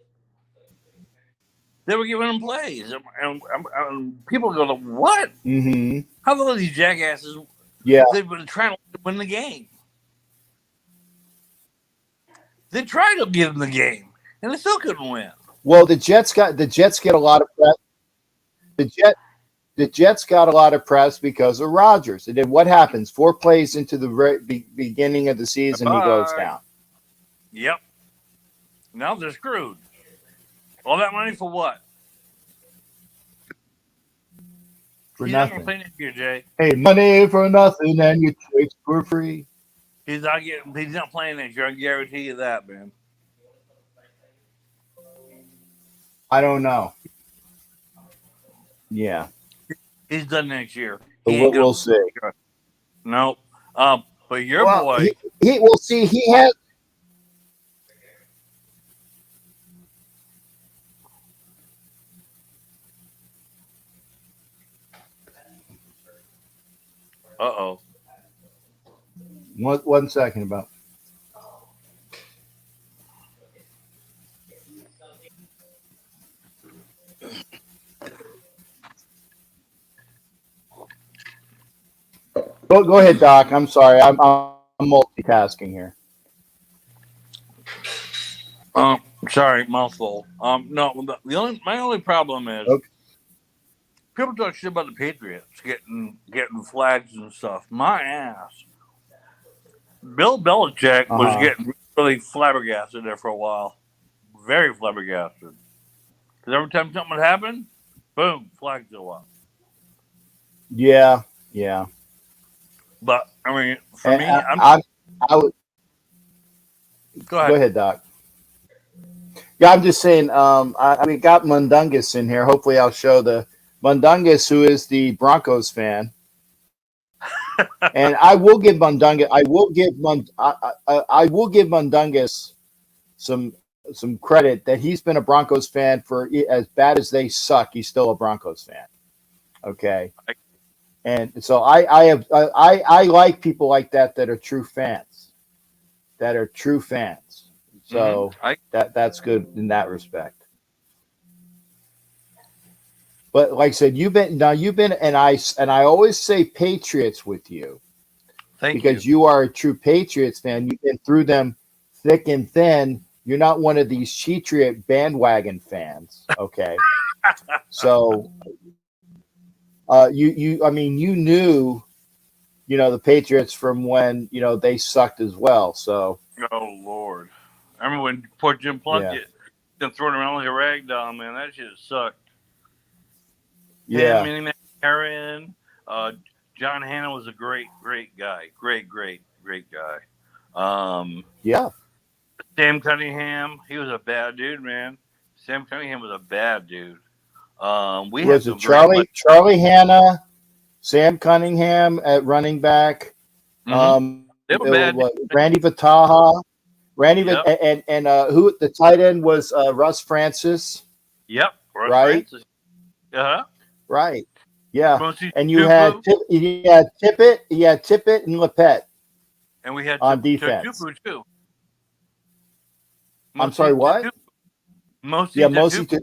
They were giving them plays, and people go, "What? Mm-hmm. How come these jackasses? Yeah. They've been trying to win the game. They tried to give them the game, and they still couldn't win." Well, the Jets get a lot of press. The Jets got a lot of press because of Rodgers. And then what happens? 4 plays into the beginning of the season, he goes Bye. down. Yep. Now they're screwed. All that money for what? For He's not going nothing. to play next year, Jay. Hey, money for nothing and you tricks for free. He's not playing next year. I guarantee you that, man. I don't know. Yeah. He's done next year. But we'll see. No. But your boy. We'll see. He has. Uh-oh. 1 second about. Go ahead, Doc. I'm sorry. I'm multitasking here. Sorry, mouthful. No, my only problem is people talk shit about the Patriots getting flags and stuff. My ass. Bill Belichick was getting really flabbergasted there for a while. Very flabbergasted. Because every time something would happen, boom, flags go up. Yeah. But I mean, for me, I would go ahead. Go ahead, Doc. Yeah, I'm just saying. We got Mundungus in here. Hopefully, I'll show the Mundungus, who is the Broncos fan, and I will give Mundungus. I will give Mundungus some credit that he's been a Broncos fan for as bad as they suck. He's still a Broncos fan. Okay. And so I like people like that are true fans. So that's good in that respect. But like I said, you've been, and I always say Patriots with you. Because you are a true Patriots fan. You've been through them thick and thin. You're not one of these Cheatriot bandwagon fans. Okay. So you knew, the Patriots from when, they sucked as well. So. Oh, Lord. I remember when poor Jim Plunkett got thrown around like a rag doll, man. That shit sucked. Yeah. Minnie McCarron, John Hanna was a great guy. Great guy. Yeah. Sam Cunningham, he was a bad dude, man. Sam Cunningham was a bad dude. We was had it Charlie Hanna, Sam Cunningham at running back. Mm-hmm. They were bad. Randy Vataha. And who the tight end was Russ Francis. Yep. Right. Francis. Uh-huh. Right. Yeah. Mostly and you had Tippett, and Lepet. And we had on defense Tupu too. I'm sorry, what? Mostly Yeah, the two.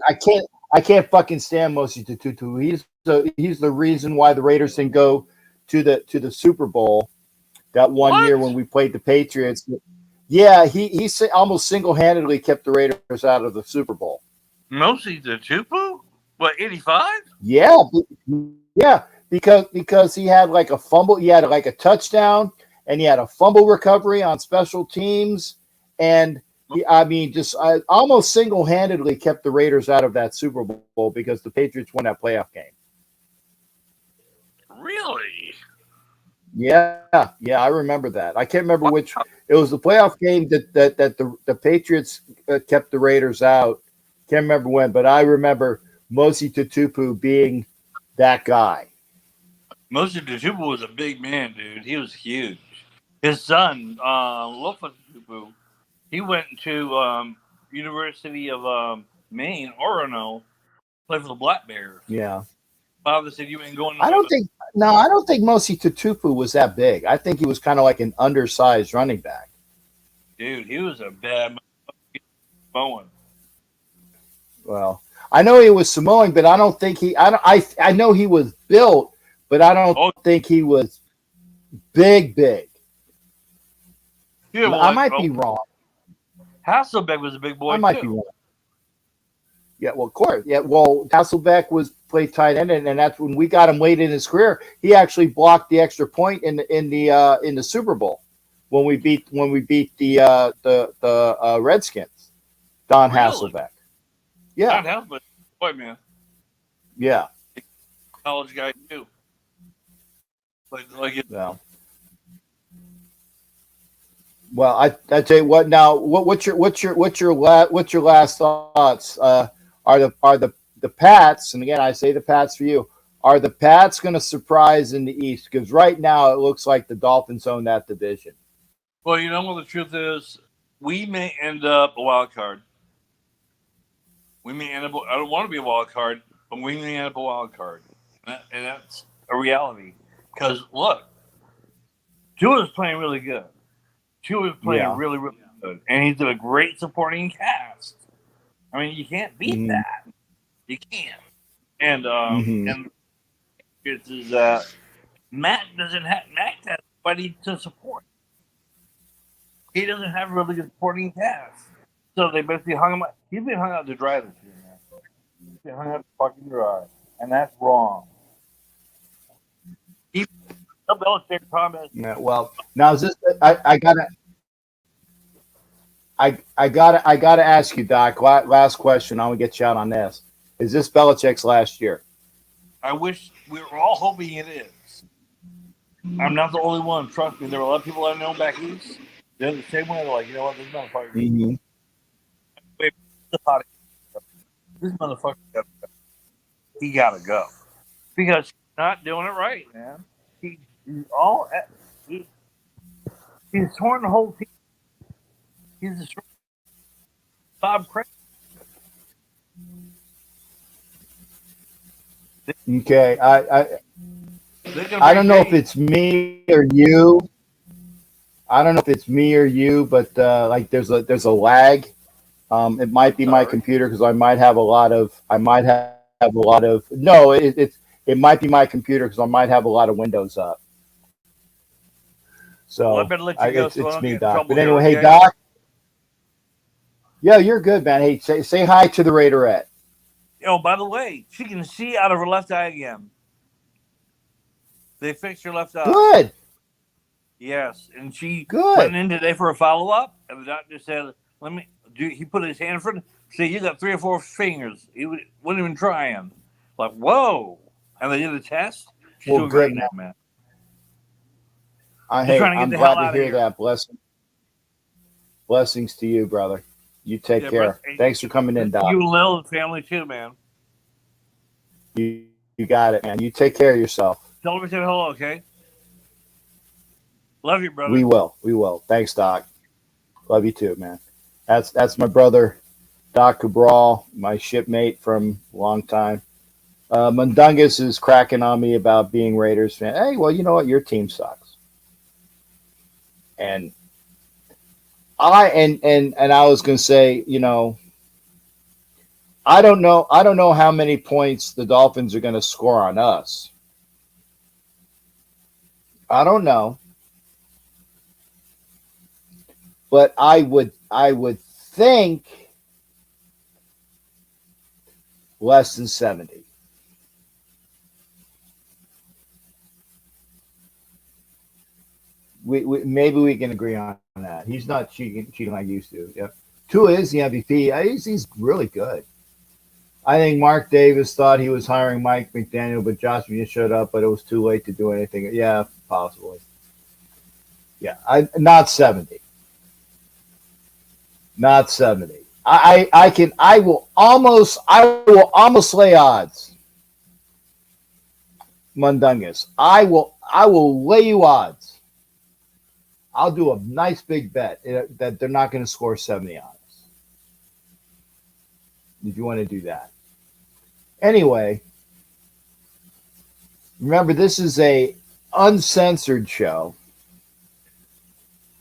I can't fucking stand Mosi Tutu. He's the reason why the Raiders didn't go to the Super Bowl that one year when What? we played the Patriots. Yeah, almost single handedly kept the Raiders out of the Super Bowl. Mostly the Tupu? What, 85? Yeah, yeah, because he had like a fumble, he had like a touchdown, and he had a fumble recovery on special teams, and I mean, just almost single handedly kept the Raiders out of that Super Bowl because the Patriots won that playoff game. Really? Yeah, I remember that. I can't remember Wow. which. It was the playoff game that the Patriots kept the Raiders out. Can't remember when, but I remember Mosi Tutupu being that guy. Mostly the Tupu was a big man, dude. He was huge. His son, Lofa Tupu, he went to University of Maine, Orono, play for the Black Bears. Yeah. Father said you ain't going I nowhere. don't think no, I don't think Mosi Tutupu was that big. I think he was kind of like an undersized running back. Dude, he was a bad Bowen. Well, I know he was Samoan, but I don't think he. I know he was built, but I don't Oh, think he was big. yeah, well, I like, might be wrong. Hasselbeck was a big boy I might too. be wrong. Yeah, well, of course. Yeah, well, Hasselbeck was played tight end, and that's when we got him late in his career. He actually blocked the extra point in the Super Bowl when we beat the Redskins. Don Really? Hasselbeck. Yeah, Not Hasselbeck, boy, man, yeah. college guy too. Like Well, I tell you what. Now, what's your last thoughts? Are the Pats? And again, I say the Pats for you. Are the Pats going to surprise in the East? Because right now it looks like the Dolphins own that division. Well, you know what the truth is? We may end up a wild card. We may end up. I don't want to be a wild card, but we may end up a wild card, and that's a reality. Because look, Tua's playing really good. Tua's playing Yeah. really good, and he's a great supporting cast. I mean, you can't beat Mhm. that. You can't. And Mhm. and it is Matt has nobody to support. He doesn't have a really good supporting cast. So they basically hung him up. He's been hung out to dry this year, man. He's been hung out to fucking dry. And that's wrong. He Belichick comments. Yeah, well, now is this? I gotta ask you, Doc. Last question. I want to get you out on this. Is this Belichick's last year? I wish we were all hoping it is. I'm not the only one. Trust me. There are a lot of people I know back east. They're the same way. They're like, you know what? This motherfucker. Mm-hmm. Wait, this motherfucker. He gotta go because he's not doing it right, man. He's all he, he's torn the whole team. He's destroyed Bob Craig. Okay, They're gonna I bring don't know if Dave. it's me or you. I don't know if it's me or you, but like there's a lag. It might be my Sorry. computer because I might have a lot of no. It might be my computer because I might have a lot of windows up. Well, I So better let you go so I it's don't me, get in Doc. trouble But here. anyway, hey Okay. Doc. Yeah, you're good, man. Hey, say hi to the Raiderette. Oh, by the way, she can see out of her left eye again. They fixed her left eye. Good, Yes, and she good. went in today for a follow up, and the doctor said, "Let me." He put his hand in front. See, you got 3 or 4 fingers. He wasn't even trying. Like, whoa! And they did a test. She's Well, doing good, great man. now, man. Just Hey, trying to get I'm the hell glad to out of hear here. that. Blessings to you, brother. You take Yeah, care. but Thanks for coming in, Doc. you and Lil and family too, man. You got it, man. You take care of yourself. Tell them I said hello, okay? Love you, brother. We will. Thanks, Doc. Love you too, man. That's my brother, Doc Cabral, my shipmate from a long time. Mundungus is cracking on me about being Raiders fan. Hey, well, you know what? Your team sucks. And I was gonna say, you know, I don't know. I don't know how many points the Dolphins are going to score on us. I don't know, but I would think less than 70. We maybe we can agree on that. He's not cheating like he used to. Yep. Tua is the MVP. He's really good. I think Mark Davis thought he was hiring Mike McDaniel, but Josh Mew showed up, but it was too late to do anything. Yeah, possibly. Yeah, I not 70, not 70. I will almost lay odds, Mundungus. I will lay you odds. I'll do a nice big bet that they're not going to score 70 on us. If you want to do that. Anyway, remember this is a uncensored show.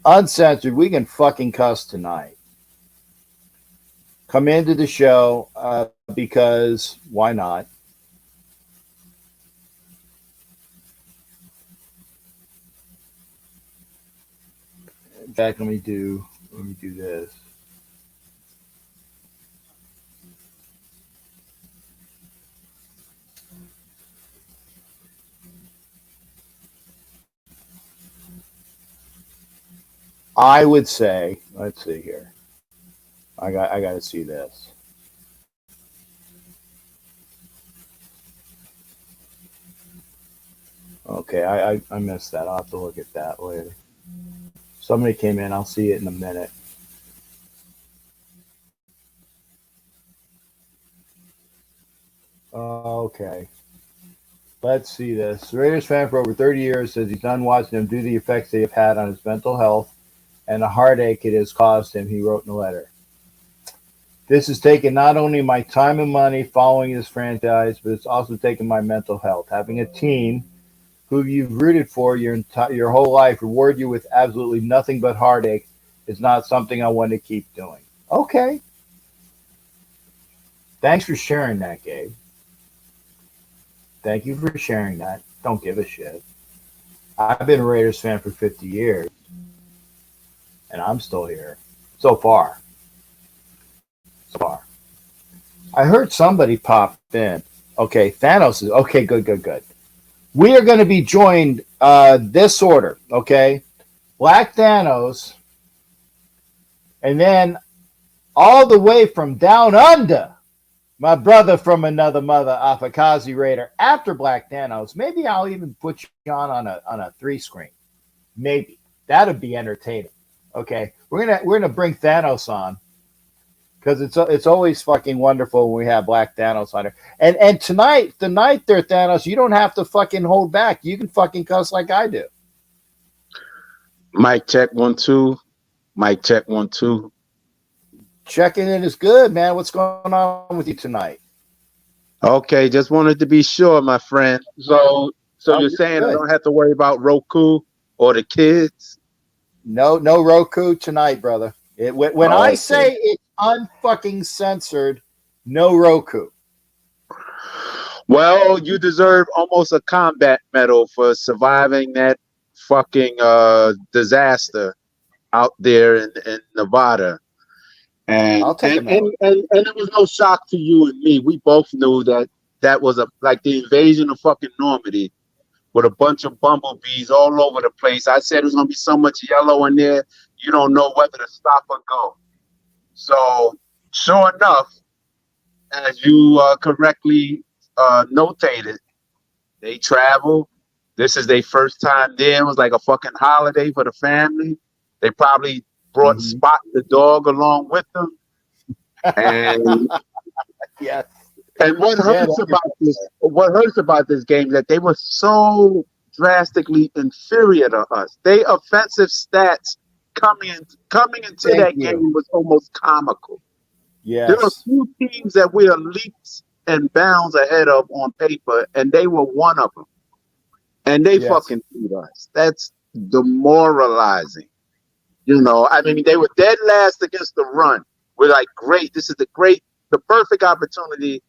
Uncensored. We can fucking cuss tonight. Come into the show because why not? In fact, let me do this. I would say, let's see here. I got to see this. Okay, I missed that. I'll have to look at that later. Somebody came in. I'll see it in a minute. Okay. Let's see this. The Raiders fan for over 30 years says he's done watching them due to the effects they have had on his mental health and the heartache it has caused him, he wrote in a letter. This has taken not only my time and money following this franchise, but it's also taken my mental health. Having a team who you've rooted for your whole life reward you with absolutely nothing but heartache is not something I want to keep doing. Okay. Thanks for sharing that, Gabe. Thank you for sharing that. Don't give a shit. I've been a Raiders fan for 50 years, and I'm still here. So far. So far. I heard somebody pop in. Okay, Thanos is okay. Good. We are going to be joined this order. Okay, Black Thanos, and then all the way from down under, my brother from another mother, Afakazi Raider. After Black Thanos, maybe I'll even put you on a 3-screen. Maybe that'd be entertaining. Okay, we're gonna bring Thanos on. Because it's always fucking wonderful when we have Black Thanos on it. And tonight there, Thanos, you don't have to fucking hold back. You can fucking cuss like I do. Mic check 1 2. Mic check 1 2. Checking in is good, man. What's going on with you tonight? Okay, just wanted to be sure, my friend. So you're saying good. I don't have to worry about Roku or the kids? No Roku tonight, brother. When I say it's unfucking censored, no Roku. Well, you deserve almost a combat medal for surviving that fucking disaster out there in Nevada. And I'll take and, a and, medal. and it was no shock to you and me. We both knew that was like the invasion of fucking Normandy with a bunch of bumblebees all over the place. I said there's gonna be so much yellow in there, you don't know whether to stop or go. So sure enough, as you correctly notated, they travel. This is their first time there. It was like a fucking holiday for the family. They probably brought Spot the dog along with them. And yes. And what hurts about this game is that they were so drastically inferior to us. They offensive stats coming into that game was almost comical. Yes. There are a few teams that we are leaps and bounds ahead of on paper, and they were one of them. And they fucking beat us. That's demoralizing. You know, I mean, they were dead last against the run. We're like, great, this is the great the perfect opportunity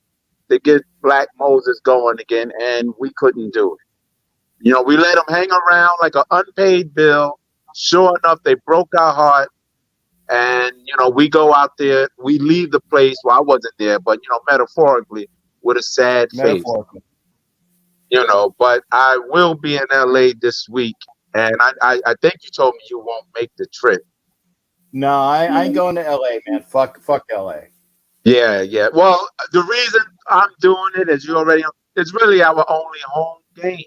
to get Black Moses going again, and we couldn't do it. You know, we let them hang around like an unpaid bill. Sure enough, they broke our heart. And, you know, we go out there, we leave the place. Well, I wasn't there, but, you know, metaphorically, with a sad face. Metaphorically. You know, but I will be in LA this week. And I think you told me you won't make the trip. No, I ain't going to LA, man. Fuck LA. Yeah, yeah. Well, the reason I'm doing it, as you already know, it's really our only home game.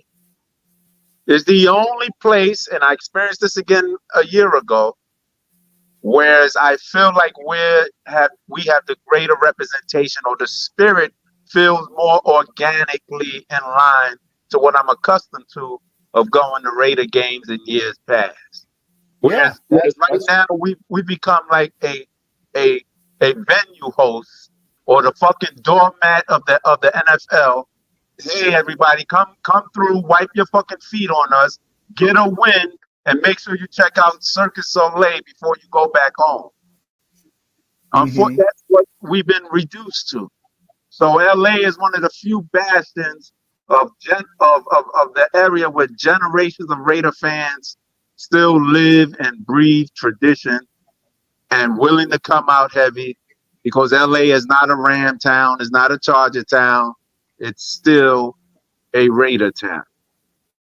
It's the only place, and I experienced this again a year ago, whereas I feel like we have the greater representation, or the spirit feels more organically in line to what I'm accustomed to of going to Raider games in years past. Yeah, Whereas right now we become like a a venue host or the fucking doormat of the NFL. Hey everybody, come through, wipe your fucking feet on us, get a win, and make sure you check out Circus Soleil before you go back home. Mm-hmm. That's what we've been reduced to. So LA is one of the few bastions of the area where generations of Raider fans still live and breathe tradition and willing to come out heavy, because LA is not a Ram town, it's not a Charger town, it's still a Raider town.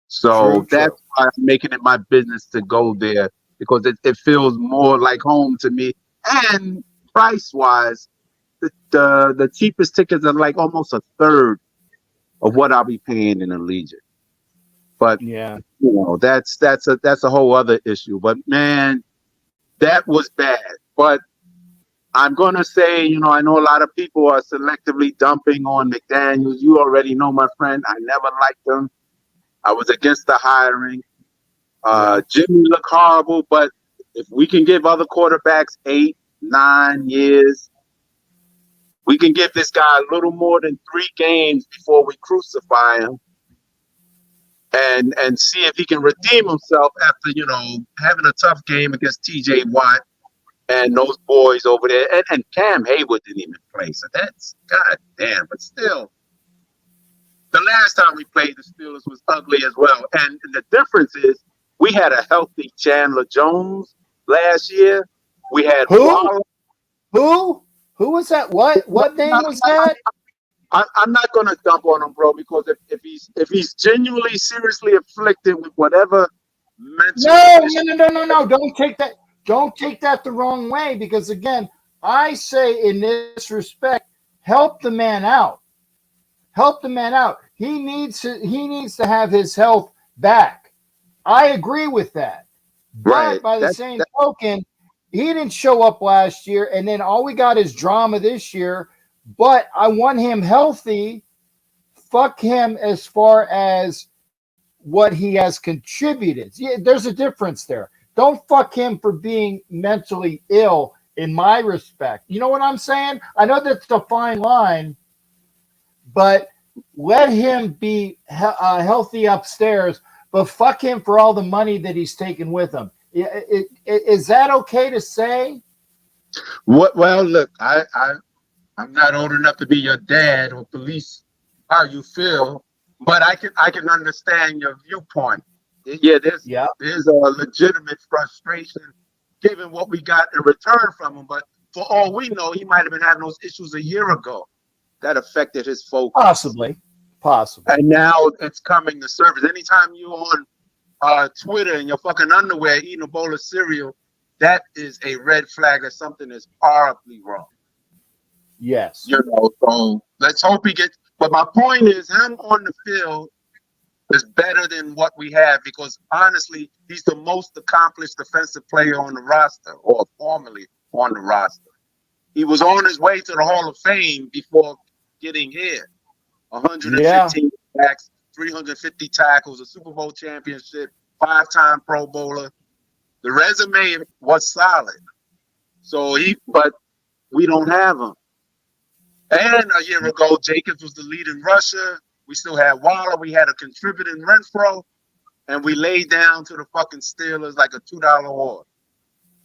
So that's why I'm making it my business to go there, because it feels more like home to me. And price wise, the cheapest tickets are like almost a third of what I'll be paying in Allegiant. But Yeah, you know, that's a whole other issue. But man, that was bad. But I'm gonna say, you know, I know a lot of people are selectively dumping on McDaniels. You already know, my friend, I never liked him. I was against the hiring. Jimmy looked horrible, but if we can give other quarterbacks 8, 9 years, we can give this guy a little more than 3 games before we crucify him, and see if he can redeem himself after, you know, having a tough game against TJ Watt and those boys over there. And Cam Hayward didn't even play, so that's goddamn. But still, the last time we played the Steelers was ugly as well. And the difference is we had a healthy Chandler Jones last year. We had Waller. Who was that? What name was that? I'm not going to dump on him, bro, because if he's genuinely seriously afflicted with whatever mental No. Don't take that the wrong way, because again, I say in this respect, help the man out. Help the man out. He needs to have his health back. I agree with that. But by the same token, he didn't show up last year, and then all we got is drama this year. But I want him healthy. Fuck him as far as what he has contributed. Yeah, there's a difference there. Don't fuck him for being mentally ill, in my respect. You know what I'm saying? I know that's a fine line, but let him be healthy upstairs, but fuck him for all the money that he's taken with him. Is that okay to say? Well, look, I'm not old enough to be your dad or police how you feel, but I can understand your viewpoint. Yeah, there's a legitimate frustration given what we got in return from him. But for all we know, he might have been having those issues a year ago that affected his focus. Possibly. And now it's coming to surface. Anytime you on Twitter in your fucking underwear eating a bowl of cereal, that is a red flag or something is horribly wrong. Yes. You know, so let's hope he gets. But my point is, him on the field is better than what we have, because honestly, he's the most accomplished defensive player on the roster, or formerly on the roster. He was on his way to the Hall of Fame before getting here. 115 sacks, 350 tackles, a Super Bowl championship, 5-time Pro Bowler. The resume was solid. So but we don't have him. And a year ago, Jacobs was the leading rusher. We still had Waller. We had a contributing Renfro. And we laid down to the fucking Steelers like a $2 horse.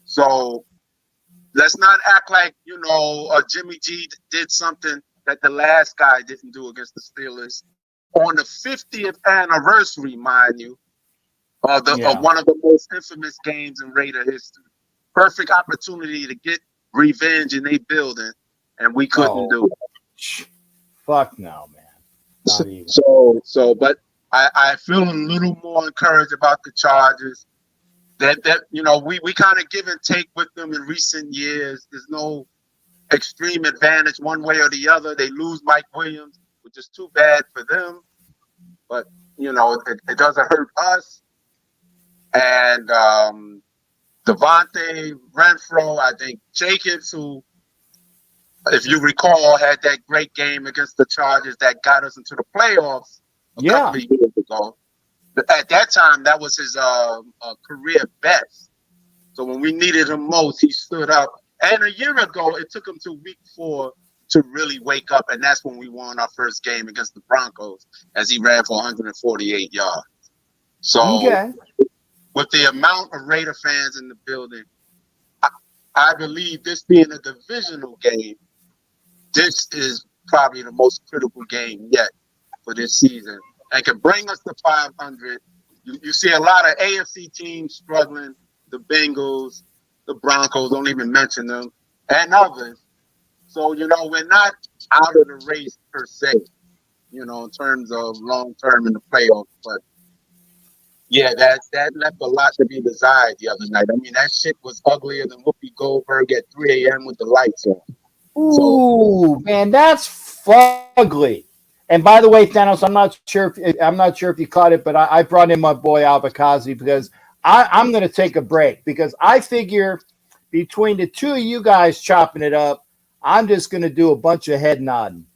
So let's not act like Jimmy G did something that the last guy didn't do against the Steelers on the 50th anniversary, mind you, of Yeah. one of the most infamous games in Raider history. Perfect opportunity to get revenge in a building, and we couldn't do it. Fuck no, man. Not even. But I feel a little more encouraged about the Chargers. That we kind of give and take with them in recent years. There's no extreme advantage one way or the other. They lose Mike Williams, which is too bad for them, but it doesn't hurt us. And Devontae, Renfro, I think Jacobs, who, if you recall, had that great game against the Chargers that got us into the playoffs a couple of years ago. But at that time, that was his career best. So when we needed him most, he stood up. And a year ago, it took him to week 4 to really wake up, and that's when we won our first game against the Broncos, as he ran for 148 yards. So with the amount of Raider fans in the building, I believe this being a divisional game, this is probably the most critical game yet for this season, and can bring us to 500. You see a lot of AFC teams struggling, the Bengals, the Broncos, don't even mention them, and others. So, we're not out of the race per se, in terms of long-term in the playoffs. But, yeah, that left a lot to be desired the other night. I mean, that shit was uglier than Whoopi Goldberg at 3 a.m. with the lights on. Ooh, man, that's fugly. And by the way, Thanos, I'm not sure if you caught it, but I brought in my boy Albakazi because I'm going to take a break because I figure between the two of you guys chopping it up, I'm just going to do a bunch of head nodding.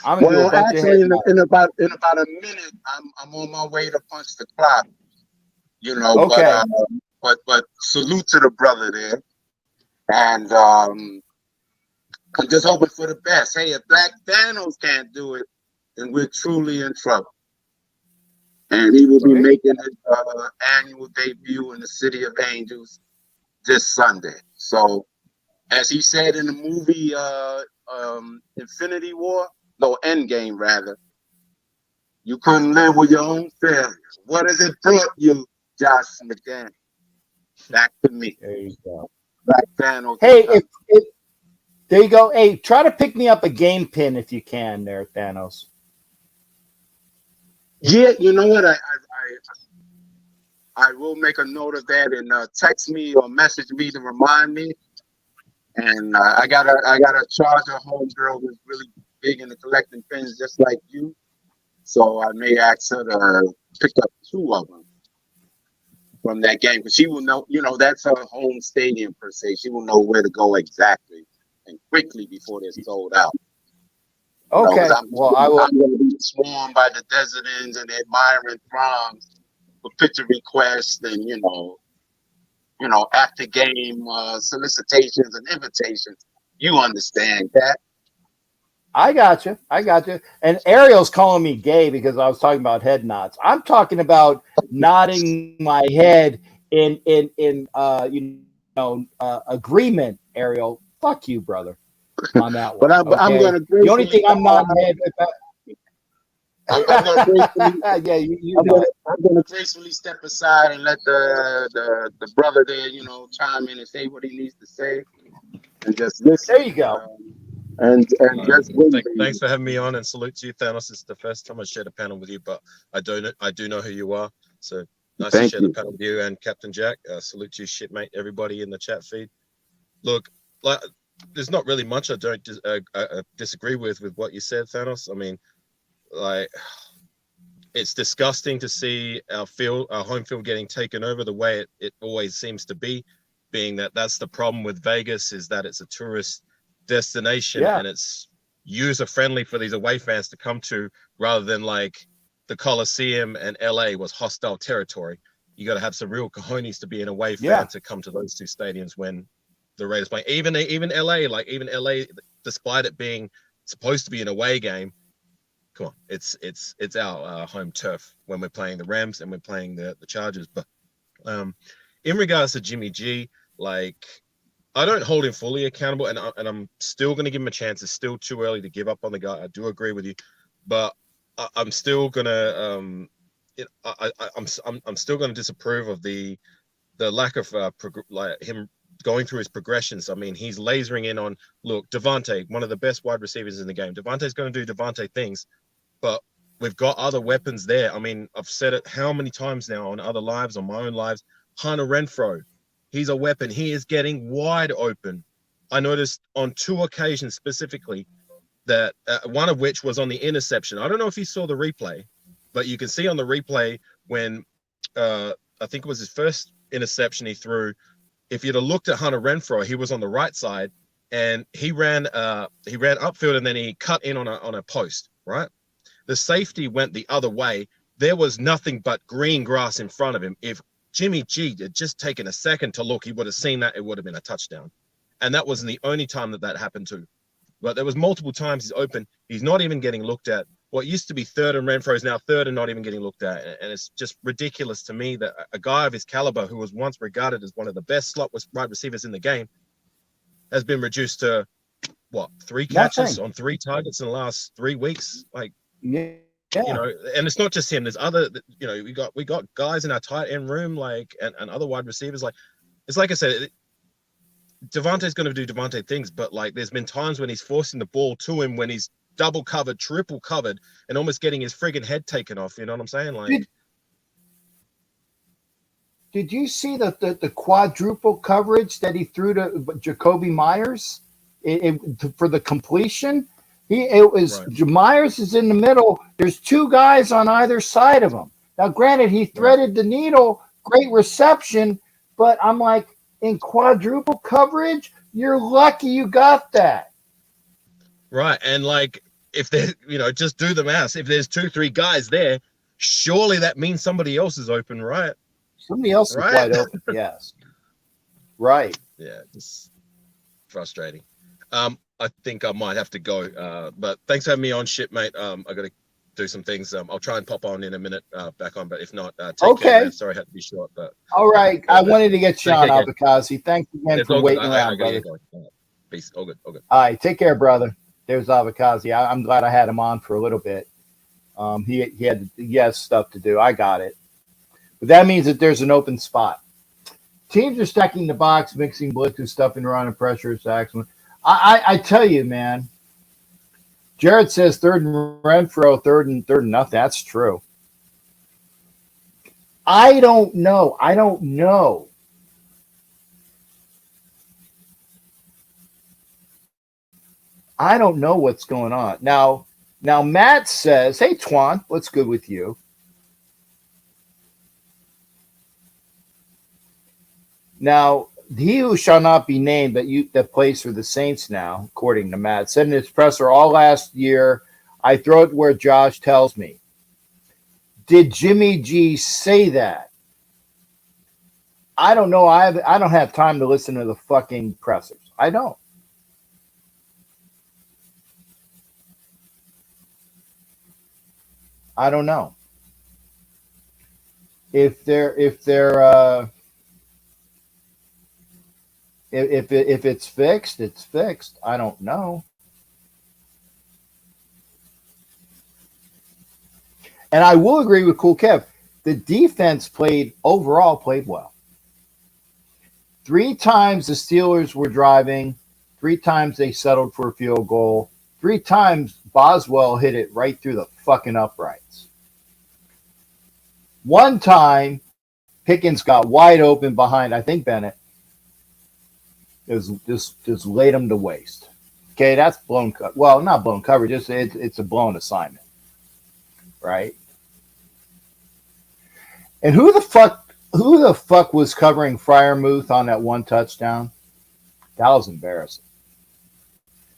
I'm going to do a bunch actually, of head in about a minute, I'm on my way to punch the clock. Okay. But salute to the brother there, and I'm just hoping for the best. Hey, if Black Thanos can't do it, then we're truly in trouble. And he will be making his annual debut in the City of Angels this Sunday. So, as he said in the movie Infinity War, no, Endgame rather, you couldn't live with your own failure. What has it brought you, Josh McDaniel? Back to me. There you go. Black Thanos. Hey, there you go. Hey, try to pick me up a game pin if you can there, Thanos. Yeah, you know what? I will make a note of that and text me or message me to remind me. And I got a Charger homegirl who's really big into collecting pins just like you. So I may ask her to pick up 2 of them from that game because she will know, that's her home stadium per se. She will know where to go exactly and quickly before they're sold out. Okay. I'm going to be swarmed by the Desertans and the admiring throngs for picture requests and after game solicitations and invitations. You understand that? I got you. And Ariel's calling me gay because I was talking about head nods. I'm talking about nodding my head in agreement. Ariel, fuck you, brother, on that one. But I'm going to. The only thing I'm nodding head about. I'm going to gracefully step aside and let the brother there, chime in and say what he needs to say, and just listen. There you go. And just thanks for having me on, and salute to you, Thanos. It's the first time I shared a panel with you, but I do know who you are. So nice to share the panel with you and Captain Jack. Salute to you, shipmate. Everybody in the chat feed. Look, there's not really much I don't disagree with what you said, Thanos. I mean, it's disgusting to see our home field getting taken over the way it always seems to be, being that's the problem with Vegas, is that it's a tourist destination and it's user friendly for these away fans to come to, rather than the Coliseum and LA was hostile territory. You got to have some real cojones to be an away fan to come to those 2 stadiums when the Raiders play. Even LA, despite it being supposed to be an away game, come on, it's our home turf when we're playing the Rams and we're playing the Chargers. But in regards to Jimmy G, I don't hold him fully accountable, and I'm still going to give him a chance. It's still too early to give up on the guy. I do agree with you, but I'm still gonna I'm still going to disapprove of the lack of like him going through his progressions. I mean, he's lasering in on, look, Devontae, one of the best wide receivers in the game. Devontae's going to do Devontae things, but we've got other weapons there. I mean, I've said it how many times now on other lives, on my own lives. Hunter Renfrow, he's a weapon. He is getting wide open. I noticed on 2 occasions specifically that one of which was on the interception. I don't know if you saw the replay, but you can see on the replay when I think it was his first interception he threw. If you'd have looked at Hunter Renfrow, he was on the right side and he ran upfield and then he cut in on a post, right? The safety went the other way. There was nothing but green grass in front of him. If Jimmy G had just taken a second to look, he would have seen that. It would have been a touchdown. And that wasn't the only time that happened too. But there was multiple times he's open. He's not even getting looked at. What used to be third and Renfro is now third and not even getting looked at. And it's just ridiculous to me that a guy of his caliber, who was once regarded as one of the best slot wide receivers in the game, has been reduced to, what, 3 catches on 3 targets in the last 3 weeks? Like, yeah. You know, and it's not just him. There's other, you know, we got guys in our tight end room, like, and other wide receivers. Like, it's like I said, Devontae's going to do Devontae things, but like, there's been times when he's forcing the ball to him when he's double covered, triple covered, and almost getting his friggin' head taken off. You know what I'm saying? Like, did you see the quadruple coverage that he threw to Jacoby Myers for the completion? Myers is in the middle. There's 2 guys on either side of him. Now, granted, he threaded the needle, great reception, but I'm like, in quadruple coverage, you're lucky you got that. Right. And like, if there's, you know, just do the math. If there's 2-3 guys there, surely that means somebody else is open, right? Somebody else is wide open, yes. Right. Yeah, it's frustrating. I think I might have to go. But thanks for having me on, mate. I got to do some things. I'll try and pop on in a minute back on, but if not, take care, man. Sorry I had to be short. But all right. I wanted to get Sean Abakazi. Thanks again for waiting around, brother. Peace. All good. All right. Take care, brother. There's Abakazi. I'm glad I had him on for a little bit. He has stuff to do. I got it. But that means that there's an open spot. Teams are stacking the box, mixing blitz and stuffing around and pressure sacks. I tell you, man. Jared says third and Renfro, third and nothing. That's true. I don't know. I don't know what's going on. Now Matt says, hey, Twan, what's good with you? Now, he who shall not be named that plays for the Saints now, according to Matt, said in his presser all last year, I throw it where Josh tells me. Did Jimmy G say that? I don't know. I don't have time to listen to the fucking pressers. I don't. I don't know. If it's fixed, it's fixed. I don't know. And I will agree with Cool Kev. The defense overall played well. 3 times the Steelers were driving. 3 times they settled for a field goal. 3 times Boswell hit it right through the fucking uprights. 1 time Pickens got wide open behind, I think, Bennett. It was just laid him to waste. Okay, that's blown. Well, not blown coverage. It's a blown assignment, right? And who the fuck was covering Freiermuth on that 1 touchdown? That was embarrassing.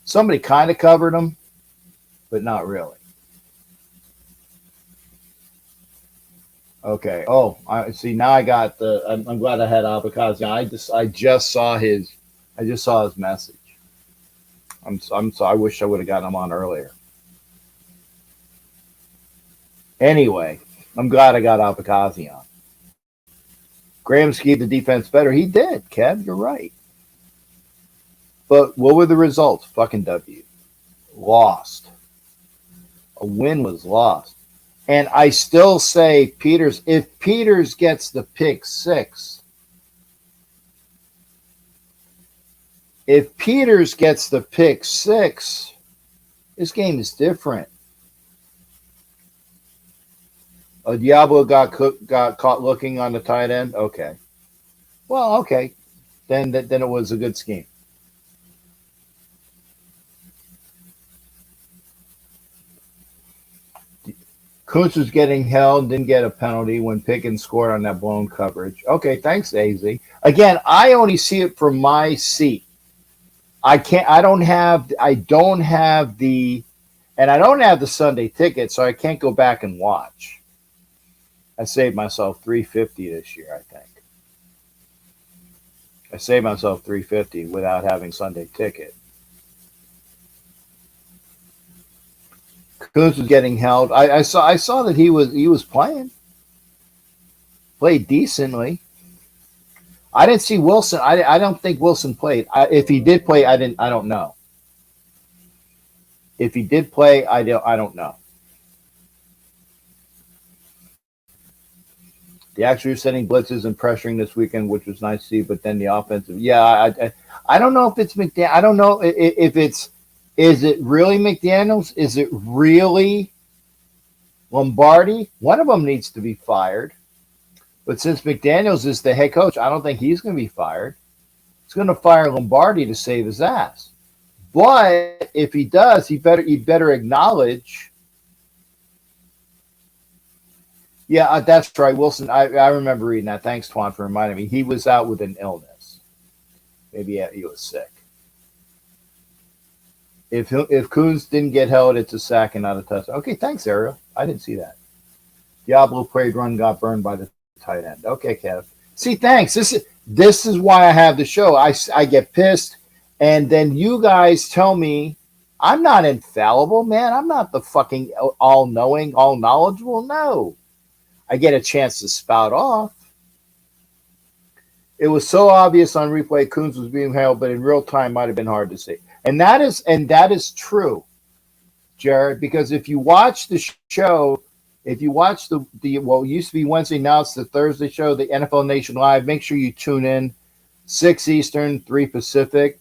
Somebody kind of covered him, but not really. Okay. Oh, I see. Now I got the. I'm glad I had Abakazi. I just saw his message. I'm sorry. I wish I would have gotten him on earlier. Anyway, I'm glad I got Abakazi on. Graham skied the defense better. He did, Kev. You're right. But what were the results? Fucking W. Lost. A win was lost. And I still say Peters, if Peters gets the pick six, this game is different. Diablo got caught looking on the tight end. Okay. Well, okay. Then it was a good scheme. Kuntz was getting held, didn't get a penalty when Pickens scored on that blown coverage. Okay, thanks, AZ. Again, I only see it from my seat. I don't have the Sunday ticket, so I can't go back and watch. I saved myself $350 this year, I think. I saved myself $350 without having Sunday ticket. Coons was getting held. I saw that he was played decently. I didn't see Wilson. I don't think Wilson played. If he did play, I don't know. If he did play, I don't know. The actually were sending blitzes and pressuring this weekend, which was nice to see. But then the offensive, I don't know if it's McDaniel. I don't know if it's. Is it really McDaniels? Is it really Lombardi? One of them needs to be fired. But since McDaniels is the head coach, I don't think he's going to be fired. He's going to fire Lombardi to save his ass. But if he does, he better acknowledge. Yeah, that's right. Wilson, I remember reading that. Thanks, Twan, for reminding me. He was out with an illness. Maybe he was sick. If Coons didn't get held, it's a sack and not a touchdown. Okay, thanks, Ariel. I didn't see that. Diablo played run, got burned by the tight end. Okay, Kev. See, thanks. This is why I have the show. I get pissed, and then you guys tell me I'm not infallible, man. I'm not the fucking all-knowing, all-knowledgeable. No. I get a chance to spout off. It was so obvious on replay Coons was being held, but in real time might have been hard to see. And that is true, Jared, because if you watch the show, if you watch the it used to be Wednesday, now it's the Thursday show, the NFL Nation Live, make sure you tune in 6 Eastern, 3 Pacific.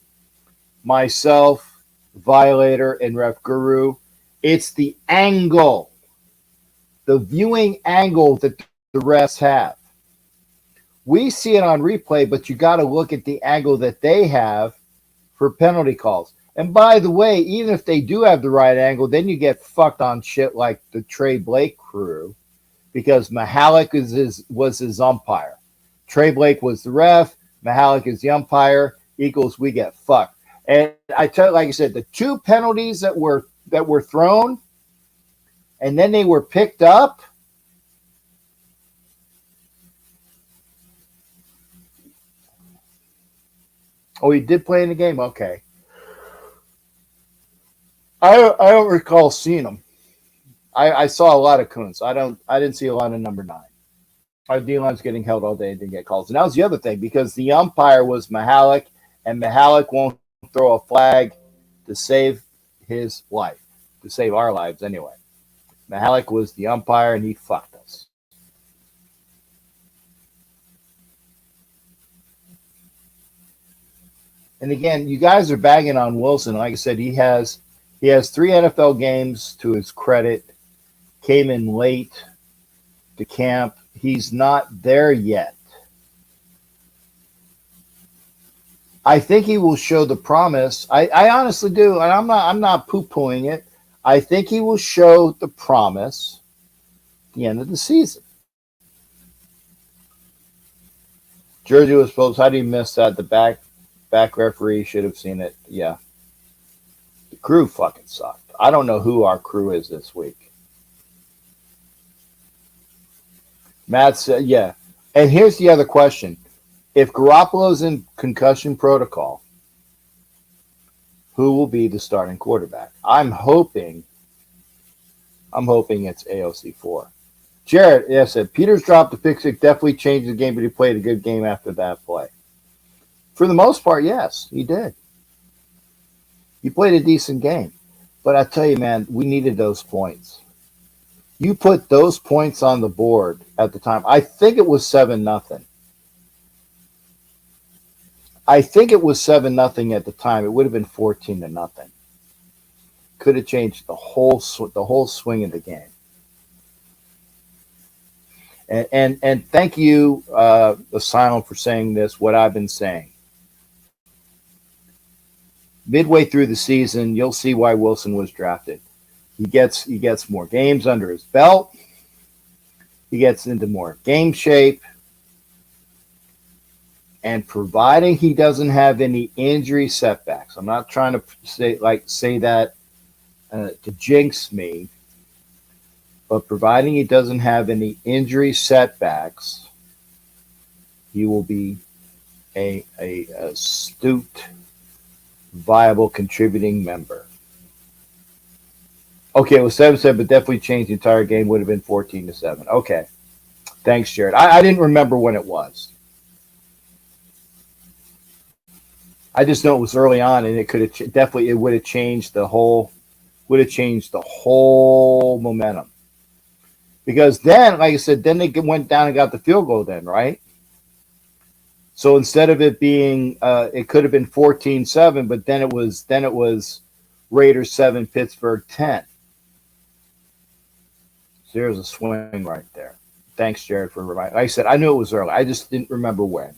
Myself, Violator, and Ref Guru. It's the angle, the viewing angle that the refs have. We see it on replay, but you got to look at the angle that they have for penalty calls. And by the way, even if they do have the right angle, then you get fucked on shit like the Trey Blake crew, because Mahalik was his umpire. Trey Blake was the ref. Mahalik is the umpire. Equals we get fucked. And I tell you, like I said, the two penalties that were thrown, and then they were picked up. Oh, he did play in the game? Okay. I don't recall seeing him. I saw a lot of Coons. I didn't see a lot of number 9. Our D-line's getting held all day and didn't get calls. And that was the other thing, because the umpire was Mahalik, and Mahalik won't throw a flag to save his life, to save our lives anyway. Mahalik was the umpire, and he fucked us. And again, you guys are bagging on Wilson. Like I said, he has 3 NFL games to his credit. Came in late to camp. He's not there yet. I think he will show the promise. I honestly do, and I'm not poo-pooing it. I think he will show the promise at the end of the season. Jersey was supposed. How do you miss that? The back referee should have seen it. Yeah. The crew fucking sucked. I don't know who our crew is this week. Matt said, yeah. And here's the other question. If Garoppolo's in concussion protocol, who will be the starting quarterback? I'm hoping it's AOC4. Jared, yeah, said Peters dropped the pick six, definitely changed the game, but he played a good game after that play. For the most part, yes, he did. He played a decent game. But I tell you, man, we needed those points. You put those points on the board at the time. I think it was 7-0. I think it was 7-0 at the time. It would have been 14-0. Could have changed the whole swing of the game. And thank you, Asylum, for saying this. What I've been saying. Midway through the season, you'll see why Wilson was drafted. He gets more games under his belt. He gets into more game shape. And providing he doesn't have any injury setbacks, I'm not trying to say that to jinx me, but providing he doesn't have any injury setbacks, he will be a astute, viable, contributing member. Okay, it was 7-7, but definitely changed the entire game. Would have been 14-7. Okay, thanks, Jared. I didn't remember when it was. I just know it was early on, and it could have definitely it would have changed the whole momentum. Because then, like I said, then they went down and got the field goal. Then, right? So instead of it being, it could have been 14-7, but then it was Raiders 7, Pittsburgh 10. So there's a swing right there. Thanks, Jared, for reminding. Like I said, I knew it was early. I just didn't remember when.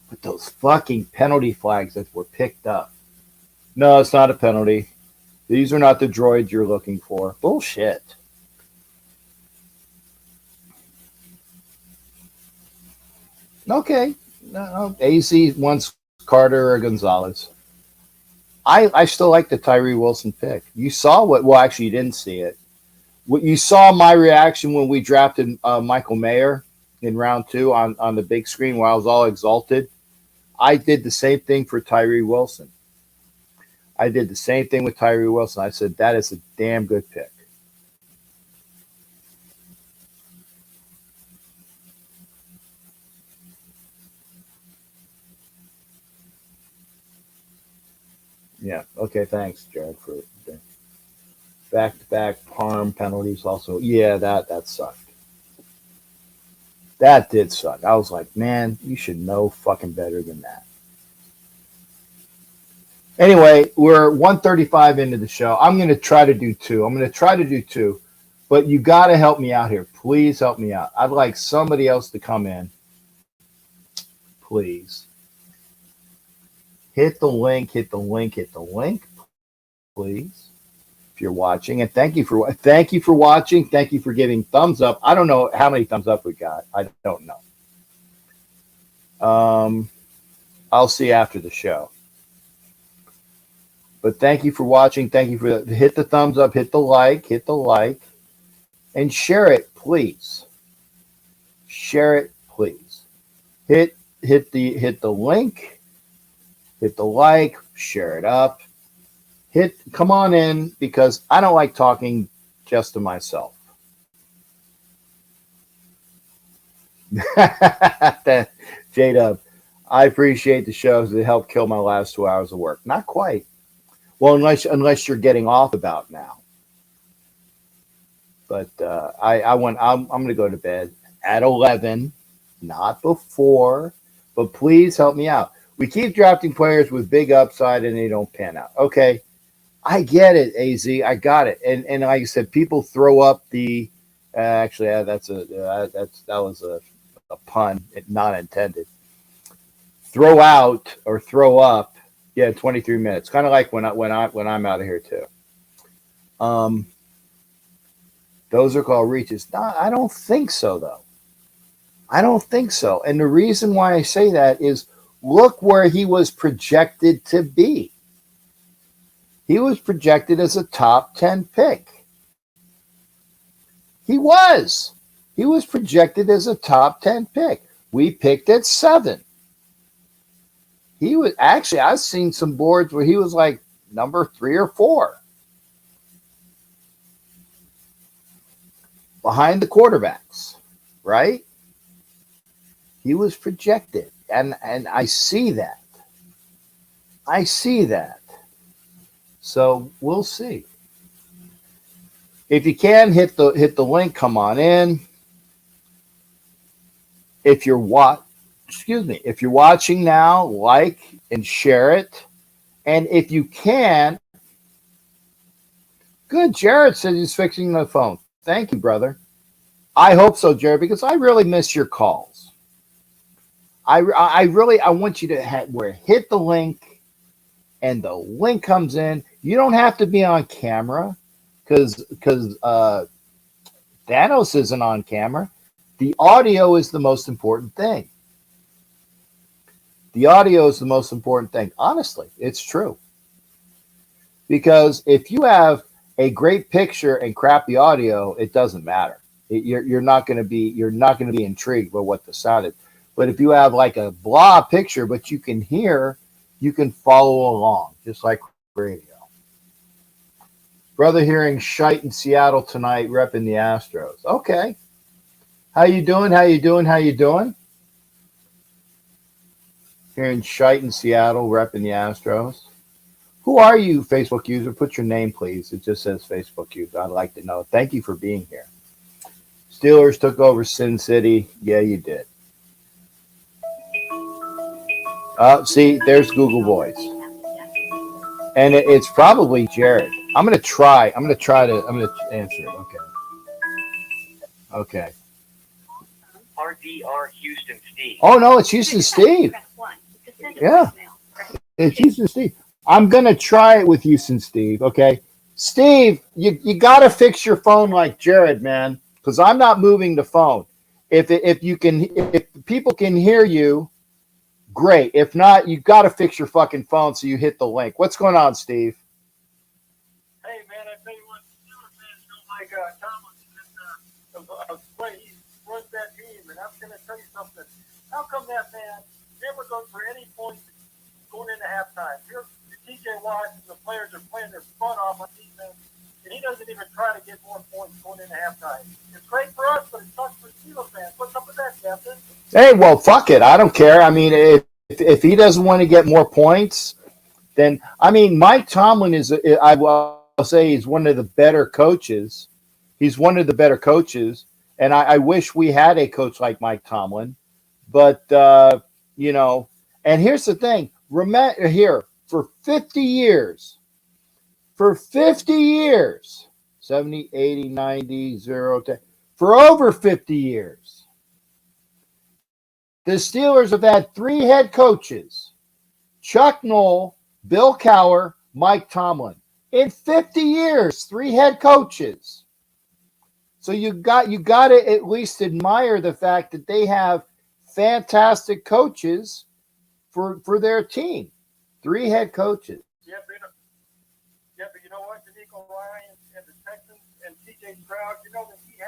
But those fucking penalty flags that were picked up. No, it's not a penalty. These are not the droids you're looking for. Bullshit. Okay. No, AZ wants Carter or Gonzalez. I still like the Tyree Wilson pick. You saw what? Well, actually, you didn't see it. What you saw my reaction when we drafted Michael Mayer in round 2 on the big screen where I was all exalted. I did the same thing for Tyree Wilson. I did the same thing with Tyree Wilson. I said, that is a damn good pick. Yeah. Okay. Thanks, Jared, for the back-to-back Parm penalties also. Yeah, that sucked. That did suck. I was like, man, you should know fucking better than that. Anyway, we're 135 into the show. I'm going to try to do 2. But you got to help me out here. Please help me out. I'd like somebody else to come in. Please. Hit the link, please. If you're watching, and thank you for watching. Thank you for giving thumbs up. I don't know how many thumbs up we got. I don't know. I'll see after the show. But thank you for watching. Thank you for hit the thumbs up, hit the like, and share it, please. Share it, please. Hit the link, hit the like, share it up. Come on in because I don't like talking just to myself. J-Dub, I appreciate the shows that helped kill my last 2 hours of work. Not quite. Well, unless you're getting off about now. But I'm going to go to bed at 11, not before. But please help me out. We keep drafting players with big upside and they don't pan out. Okay. I get it, AZ. I got it. And like I said, people throw up the. Actually, that was a pun, not intended. Throw out or throw up. Yeah, 23 minutes. Kind of like when I'm out of here too. Those are called reaches. No, I don't think so though. I don't think so. And the reason why I say that is look where he was projected to be. He was projected as a top 10 pick. He was projected as a top 10 pick. We picked at 7. He was actually, I've seen some boards where he was like number 3 or 4. Behind the quarterbacks, right? He was projected. And I see that. So we'll see. If you can hit the link, come on in. If you're if you're watching now, like and share it. And if you can, good. Jared says he's fixing the phone. Thank you, brother. I hope so, Jared, because I really miss your calls. I want you to hit the link, and the link comes in. You don't have to be on camera, because Thanos isn't on camera. The audio is the most important thing. The audio is the most important thing. Honestly, it's true. Because if you have a great picture and crappy audio, it doesn't matter. You're not going to be intrigued by what the sound is. But if you have like a blah picture, but you can hear, you can follow along, just like radio. Brother hearing shite in Seattle tonight, repping the Astros. Okay. How you doing? How you doing? How you doing? Hearing shite in Seattle, repping the Astros. Who are you, Facebook user? Put your name, please. It just says Facebook user. I'd like to know. Thank you for being here. Steelers took over Sin City. Yeah, you did. See, there's Google Voice. And it's probably Jared. I'm going to answer it. Okay. Okay. RDR Houston Steve. Oh, no, it's Houston Steve. Yeah. It's Houston Steve. I'm going to try it with Houston Steve. Okay. Steve, you got to fix your phone like Jared, man, because I'm not moving the phone. If people can hear you, great. If not, you got to fix your fucking phone so you hit the link. What's going on, Steve? Hey, man, I tell you what, Steelers fans don't like Tomlin. He runs that team, and I'm going to tell you something. How come that man never goes for any points going into halftime? Here's TJ Watt and the players are playing their butt off on defense, and he doesn't even try to get more points going into halftime. It's great for us, but it sucks for Steelers fans. What's up with that, Captain? Hey, well, fuck it. I don't care. I mean, if he doesn't want to get more points, then I mean, Mike Tomlin I will say he's one of the better coaches. He's one of the better coaches, and I wish we had a coach like Mike Tomlin. But and here's the thing. Remember here, for 50 years, 70, 80, 90, 0, 10, for over 50 years, the Steelers have had 3 head coaches: Chuck Noll, Bill Cowher, Mike Tomlin. In 50 years, 3 head coaches. So you got to at least admire the fact that they have fantastic coaches for their team. 3 head coaches. Yeah, but you know what? Debacle Ryan and the Texans and CJ Stroud, you know that he's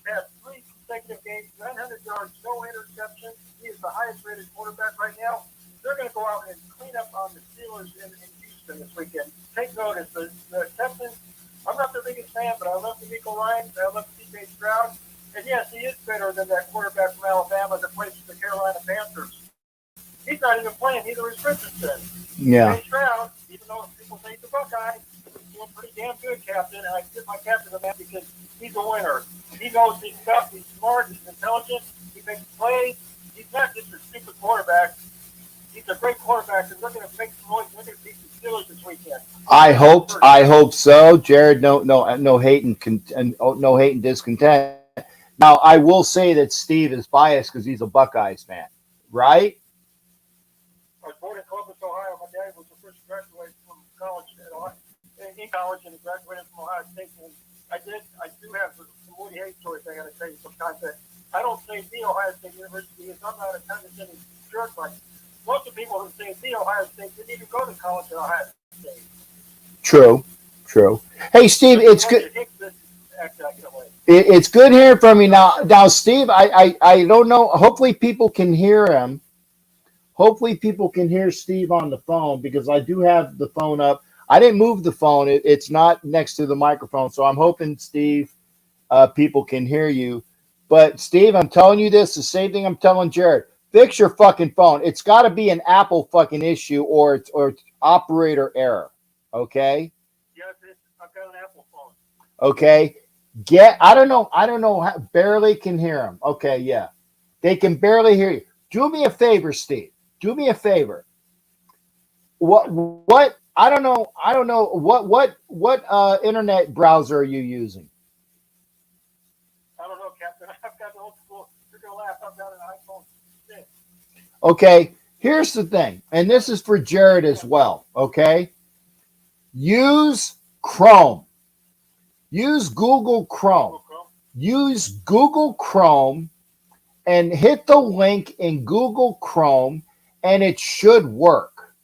had 3 consecutive games, 900 yards, no interceptions. He is the highest rated quarterback right now. They're going to go out and clean up on the Steelers in Houston this weekend. Take notice, the Texans, I'm not their biggest fan, but I love Debacle Ryan, I love CJ Stroud. And yes, he is better than that quarterback from Alabama that plays for the Carolina Panthers. He's not even playing. Neither is Richardson. Yeah. CJ Stroud, even though people say he's a Buckeye, he's doing pretty damn good, Captain. And I give my captain to that because he's a winner. He knows his stuff. He's smart. He's intelligent. He makes plays. He's not just a stupid quarterback. He's a great quarterback, and we're going to make some noise. We're going to beat the Steelers this weekend. I hope so, Jared. No hate and discontent. Now, I will say that Steve is biased because he's a Buckeyes fan, right? I was born in Columbus, Ohio. My dad was the first to graduate from college in college, and he graduated from Ohio State. And I do have some Woody Hayes stories I got to tell you sometimes. That I don't say the Ohio State University because I'm not a condescending jerk like most of the people who say the Ohio State didn't even go to college at Ohio State. True. Hey, Steve, it's good. It's good hearing from you now, Steve. I don't know. Hopefully, people can hear him. Hopefully, people can hear Steve on the phone because I do have the phone up. I didn't move the phone. It's not next to the microphone, so I'm hoping, Steve, people can hear you. But Steve, I'm telling you this, the same thing I'm telling Jared. Fix your fucking phone. It's got to be an Apple fucking issue or it's operator error. Okay. Yes, I've got an Apple phone. Okay. I don't know how, barely can hear them. Okay, yeah. They can barely hear you. Do me a favor, Steve. Do me a favor. What I don't know what internet browser are you using? I don't know, Captain. I've got an old school. You're gonna laugh. I've got an iPhone 6. Okay, here's the thing, and this is for Jared as well. Okay, use Chrome. Use Google Chrome. Use Google Chrome and hit the link in Google Chrome, and it should work.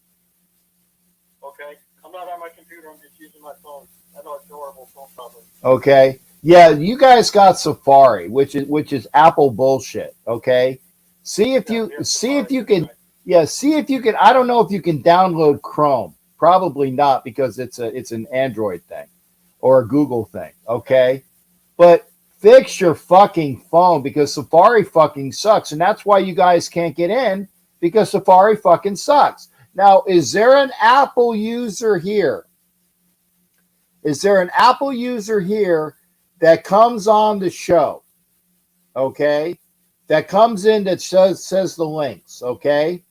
Okay, I'm not on my computer. I'm just using my phone. I know it's horrible phone problem. Okay, yeah, you guys got Safari, which is Apple bullshit. Okay, see if you can. Right. Yeah, see if you can. I don't know if you can download Chrome. Probably not because it's an Android thing or a Google thing. Okay, but fix your fucking phone because Safari fucking sucks, and that's why you guys can't get in because Safari fucking sucks. Now, is there an Apple user here? Is there an Apple user here that comes on the show? Okay, that comes in that says the links. Okay.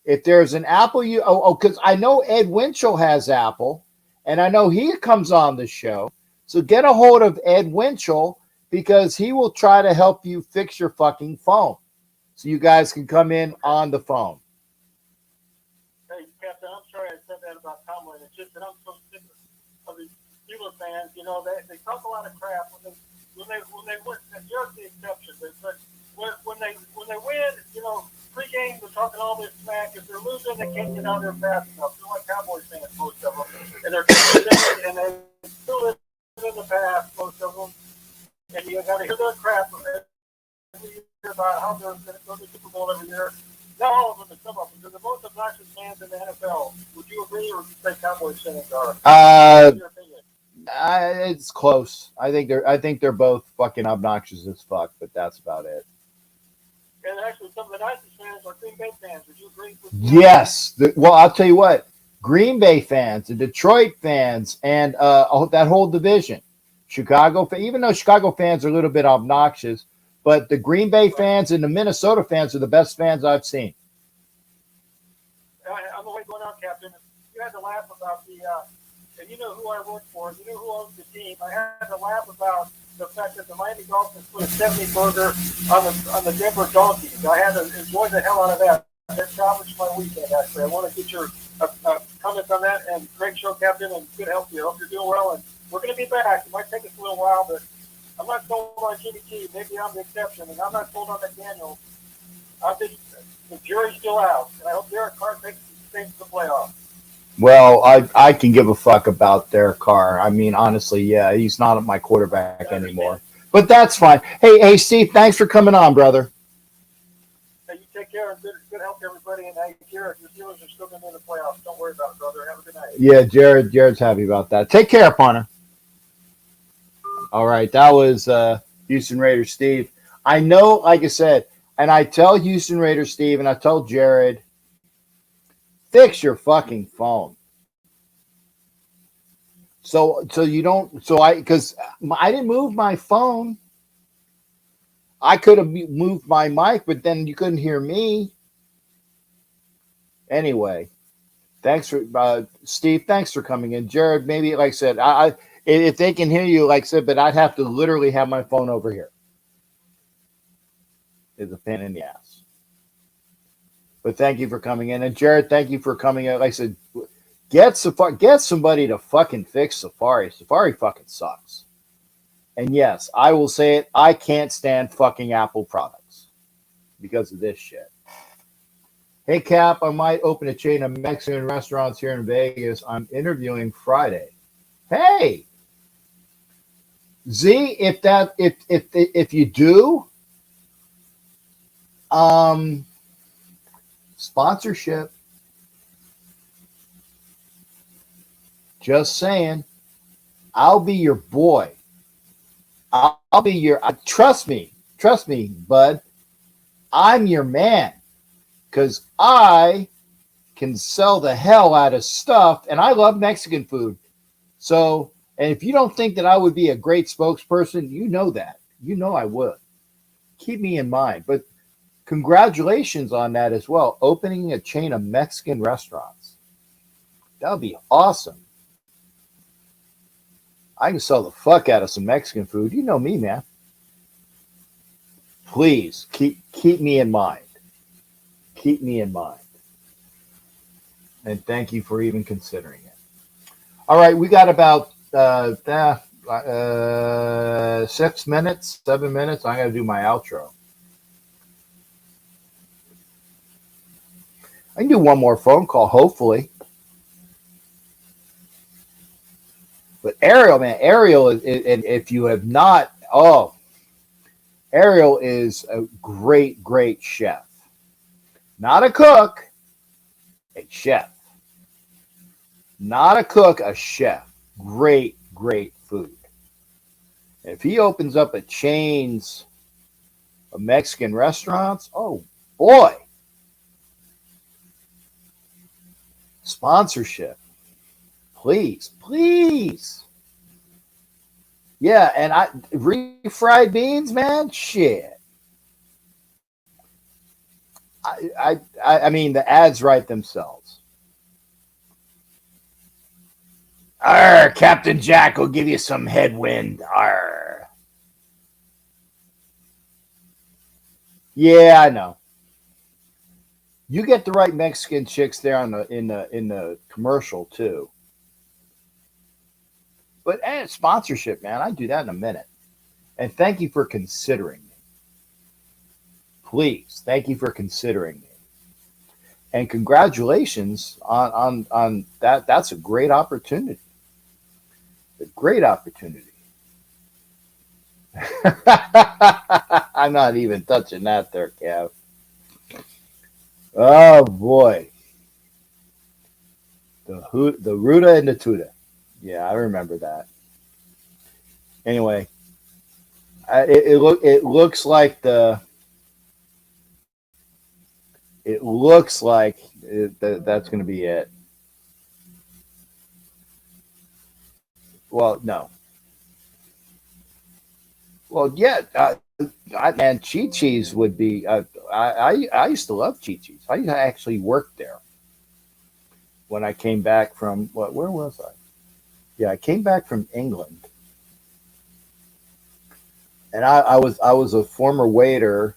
If there's an Apple, because I know Ed Winchell has Apple, and I know he comes on the show. So get a hold of Ed Winchell because he will try to help you fix your fucking phone, so you guys can come in on the phone. Hey, Captain, I'm sorry I said that about Tomlin. It's just that I'm so sick of these Steelers fans. You know, they talk a lot of crap when they win. And you're the exception, but when they win, you know. Pre-game, they're talking all this smack. If they're losing, they can't get out there fast enough. They're like Cowboys fans, most of them. And they're and they still live in the past, most of them. And you got to hear their crap every year about how they're going to go to the Super Bowl every year. Not all of them, but some of them. They're the most obnoxious fans in the NFL. Would you agree, or would you say Cowboys fans are? Your opinion? It's close. I think they're both fucking obnoxious as fuck, but that's about it. And actually, some of the nicest fans are Green Bay fans. Would you agree with that? Yes. Well, I'll tell you what. Green Bay fans, the Detroit fans, and that whole division. Chicago, even though Chicago fans are a little bit obnoxious, but the Green Bay fans and the Minnesota fans are the best fans I've seen. On the way going out, Captain, you had to laugh about and you know who I work for, you know who owns the team. I had to laugh about the fact that the Miami Dolphins put a 70 burger on the Denver Donkeys. I had to enjoy the hell out of that. That salvaged my weekend, actually. I want to get your comments on that. And great show, Captain, and good health to you. I hope you're doing well. And we're going to be back. It might take us a little while, but I'm not sold on Jimmy G. Maybe I'm the exception. And I'm not sold on McDaniel. I think the jury's still out. And I hope Derek Carr takes things to the playoffs. Well, I can give a fuck about Derek Carr. I mean, honestly, yeah, he's not my quarterback anymore. But that's fine. Hey, Steve, thanks for coming on, brother. Hey, you take care and good health, everybody. And hey, Jared, your Steelers are still going to be in the playoffs. Don't worry about it, brother. Have a good night. Yeah, Jared's happy about that. Take care, partner. All right, that was Houston Raiders Steve. I know, like I said, and I tell Houston Raiders Steve, and I tell Jared, fix your fucking phone. So you don't. Because I didn't move my phone. I could have moved my mic, but then you couldn't hear me. Anyway, thanks for Steve. Thanks for coming in, Jared. Maybe, like I said, I if they can hear you, like I said, but I'd have to literally have my phone over here. It's a pain in the ass. But thank you for coming in, and Jared, thank you for coming in. Like I said, get somebody to fucking fix Safari. Safari fucking sucks. And yes, I will say it. I can't stand fucking Apple products because of this shit. Hey, Cap, I might open a chain of Mexican restaurants here in Vegas. I'm interviewing Friday. Hey, Z, if you do, sponsorship. Just saying, I'll be your boy. I'll be your. Trust me, bud. I'm your man, because I can sell the hell out of stuff, and I love Mexican food. So, and if you don't think that I would be a great spokesperson, you know that. You know I would. Keep me in mind. But congratulations on that as well. Opening a chain of Mexican restaurants. That would be awesome. I can sell the fuck out of some Mexican food. You know me, man. Please keep me in mind. Keep me in mind. And thank you for even considering it. All right, we got about 6 minutes, 7 minutes. I'm going to do my outro. I can do one more phone call, hopefully. But Ariel, man, Ariel is, and if you have not, Ariel is a great, great chef. Not a cook, a chef. Not a cook, a chef. Great, great food. If he opens up a chains of Mexican restaurants, oh boy. Sponsorship. Please, please. Yeah, and refried beans, man, shit. I mean, the ads write themselves. Arr, Captain Jack will give you some headwind. Arr. Yeah, I know. You get the right Mexican chicks there in the commercial too. But sponsorship, man, I do that in a minute. And thank you for considering me. Please, thank you for considering me. And congratulations on that. That's a great opportunity. A great opportunity. I'm not even touching that there, Cav. Oh boy. The Ruta and the Tuta. Yeah, I remember that. Anyway, it looks like that's going to be it. Well, no. Well, yeah, and Chi-Chi's would be. I used to love Chi-Chi's. I actually worked there when I came back from where was I? Yeah, I came back from England, and I was a former waiter,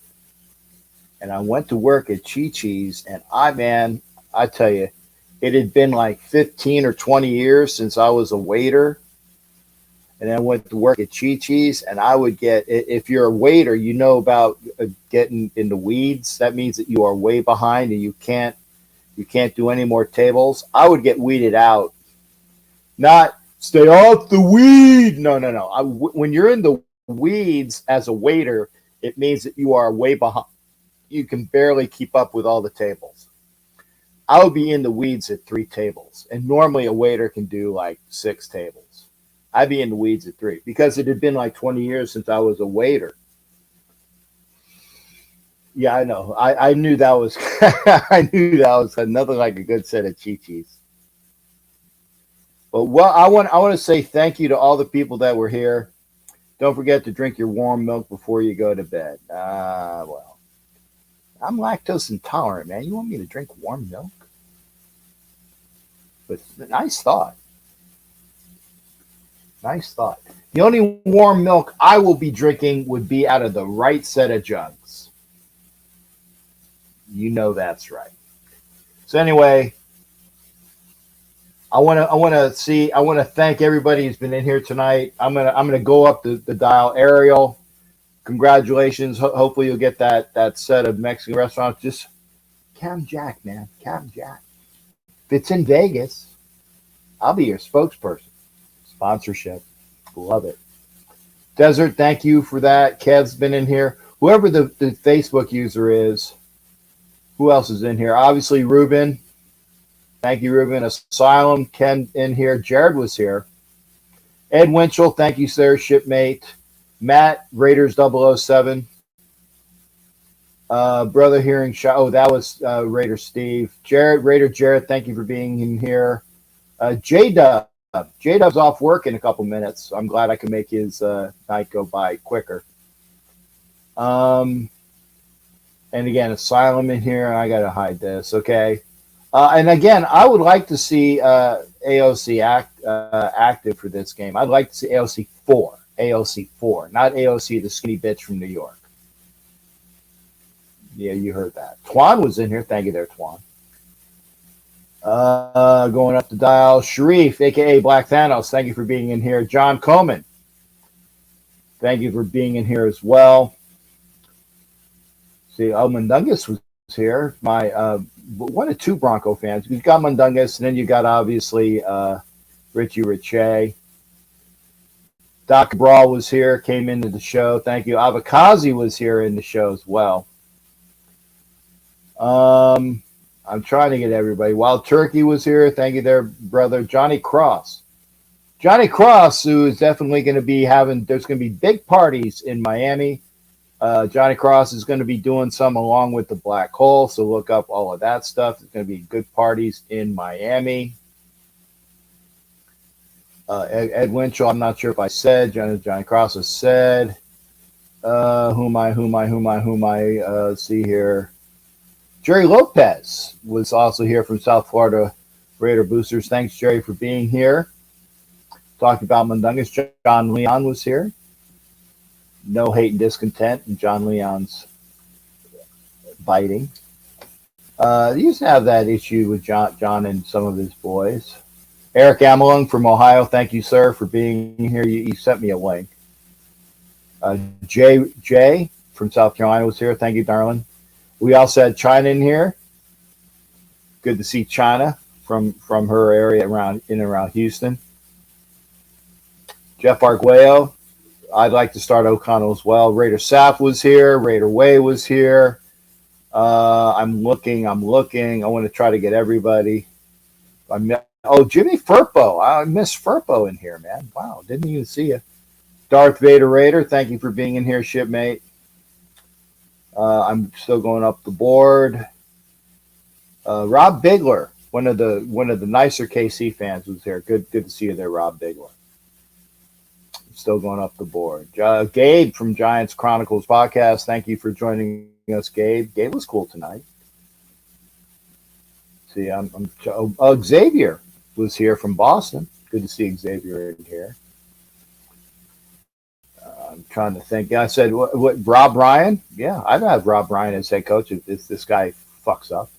and I went to work at Chi-Chi's, and I tell you, it had been like 15 or 20 years since I was a waiter. And I went to work at Chi-Chi's, and I would get, if you're a waiter, you know about getting in the weeds. That means that you are way behind and you can't do any more tables. I would get weeded out. Not stay off the weed. No. When you're in the weeds as a waiter, it means that you are way behind. You can barely keep up with all the tables. I would be in the weeds at 3 tables, and normally a waiter can do like 6 tables. I'd be in the weeds at 3 because it had been like 20 years since I was a waiter. Yeah, I know. I knew that was I knew that was another like a good set of Chi-Chi's. But I want to say thank you to all the people that were here. Don't forget to drink your warm milk before you go to bed. Well, I'm lactose intolerant, man. You want me to drink warm milk? But nice thought. Nice thought. The only warm milk I will be drinking would be out of the right set of jugs. You know that's right. So anyway, I want to thank everybody who's been in here tonight. I'm gonna go up the dial. Ariel, congratulations. Hopefully you'll get that set of Mexican restaurants. Just Cam Jack, man. Cam Jack. If it's in Vegas, I'll be your spokesperson. Sponsorship. Love it. Desert, thank you for that. Kev's been in here. Whoever the Facebook user is, who else is in here? Obviously, Ruben. Thank you, Ruben. Asylum, Ken in here. Jared was here. Ed Winchell, thank you, sir. Shipmate. Matt, Raiders 007. Brother hearing shot. Oh, that was Raider Steve. Raider Jared, thank you for being in here. J-Dub. J-Dub's off work in a couple minutes. So I'm glad I can make his night go by quicker. And again, Asylum in here. I got to hide this, okay? And again, I would like to see AOC active for this game. I'd like to see AOC 4. AOC 4, not AOC, the skinny bitch from New York. Yeah, you heard that. Twan was in here. Thank you there, Twan. Going up the dial. Sharif, a.k.a. Black Thanos, thank you for being in here. John Coleman, thank you for being in here as well. See, Mundungus was here. My one of two Bronco fans. You've got Mundungus, and then you got, obviously, Richie Riche. Dr. Brawl was here, came into the show. Thank you. Avakazi was here in the show as well. I'm trying to get everybody. Wild Turkey was here. Thank you there, brother. Johnny Cross. Johnny Cross, who is definitely going to be there's going to be big parties in Miami. Johnny Cross is going to be doing some along with the Black Hole, so look up all of that stuff. There's going to be good parties in Miami. Ed Winchell, I'm not sure if I said. Johnny Cross has said. Whom I see here. Jerry Lopez was also here from South Florida Raider Boosters. Thanks, Jerry, for being here. Talking about Mundungus. John Leon was here. No hate and discontent, and John Leon's biting. He used to have that issue with John and some of his boys. Eric Amelung from Ohio, thank you, sir, for being here. You sent me a link. Jay from South Carolina was here. Thank you, darling. We also had China in here. Good to see China from her area around Houston. Jeff Arguello. I'd like to start O'Connell as well. Raider Saf was here. Raider Way was here. I'm looking. I want to try to get everybody. Jimmy Furpo. I missed Furpo in here, man. Wow, didn't even see you. Darth Vader Raider, thank you for being in here, shipmate. I'm still going up the board. Rob Bigler, one of the nicer KC fans, was here. Good to see you there, Rob Bigler. Still going up the board. Gabe from Giants Chronicles podcast. Thank you for joining us, Gabe. Gabe was cool tonight. See, Xavier was here from Boston. Good to see Xavier in here. I'm trying to think. I said, what Rob Ryan? Yeah, I'd have Rob Ryan as head coach if this guy fucks up.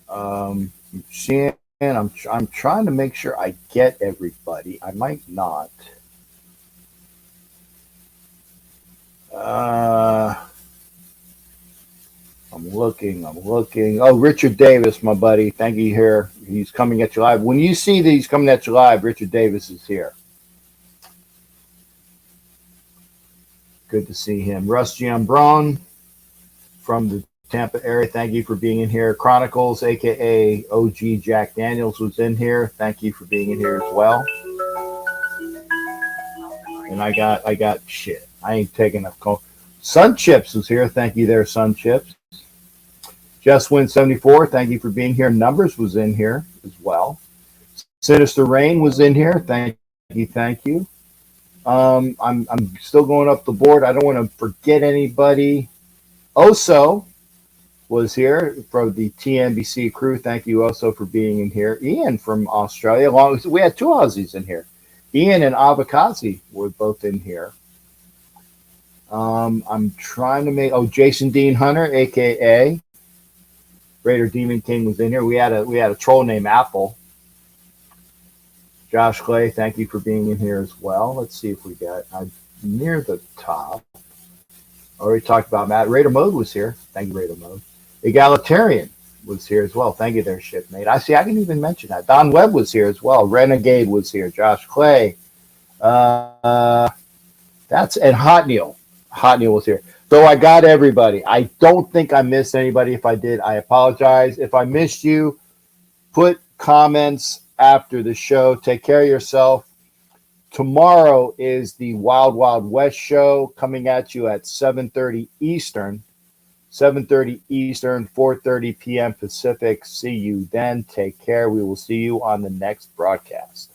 I'm trying to make sure I get everybody. I might not. I'm looking. Oh, Richard Davis, my buddy. Thank you here. He's coming at you live. When you see that he's coming at you live, Richard Davis is here. Good to see him. Russ Giambrone from the Tampa area. Thank you for being in here. Chronicles, a.k.a. OG Jack Daniels, was in here. Thank you for being in here as well. And I got shit. I ain't taking enough call. Sun Chips was here. Thank you there, Sun Chips. Just Win 74, thank you for being here. Numbers was in here as well. Sinister Rain was in here. Thank you. I'm still going up the board. I don't want to forget anybody. Oso was here from the TNBC crew. Thank you, Oso, for being in here. Ian from Australia. We had two Aussies in here. Ian and Avakazi were both in here. I'm trying to make. Jason Dean Hunter, aka Raider Demon King, was in here. We had a troll named Apple. Josh Clay, thank you for being in here as well. Let's see if we got near the top. Already talked about Matt. Raider Mode was here. Thank you, Raider Mode. Egalitarian was here as well. Thank you there, shipmate. I didn't even mention that. Don Webb was here as well. Renegade was here. Josh Clay. And Hot Neil. Hot Neil was here. So I got everybody. I don't think I missed anybody. If I did, I apologize. If I missed you, put comments after the show. Take care of yourself. Tomorrow is the Wild Wild West show coming at you at 7:30 Eastern. 7:30 Eastern, 4:30 p.m. Pacific. See you then. Take care. We will see you on the next broadcast.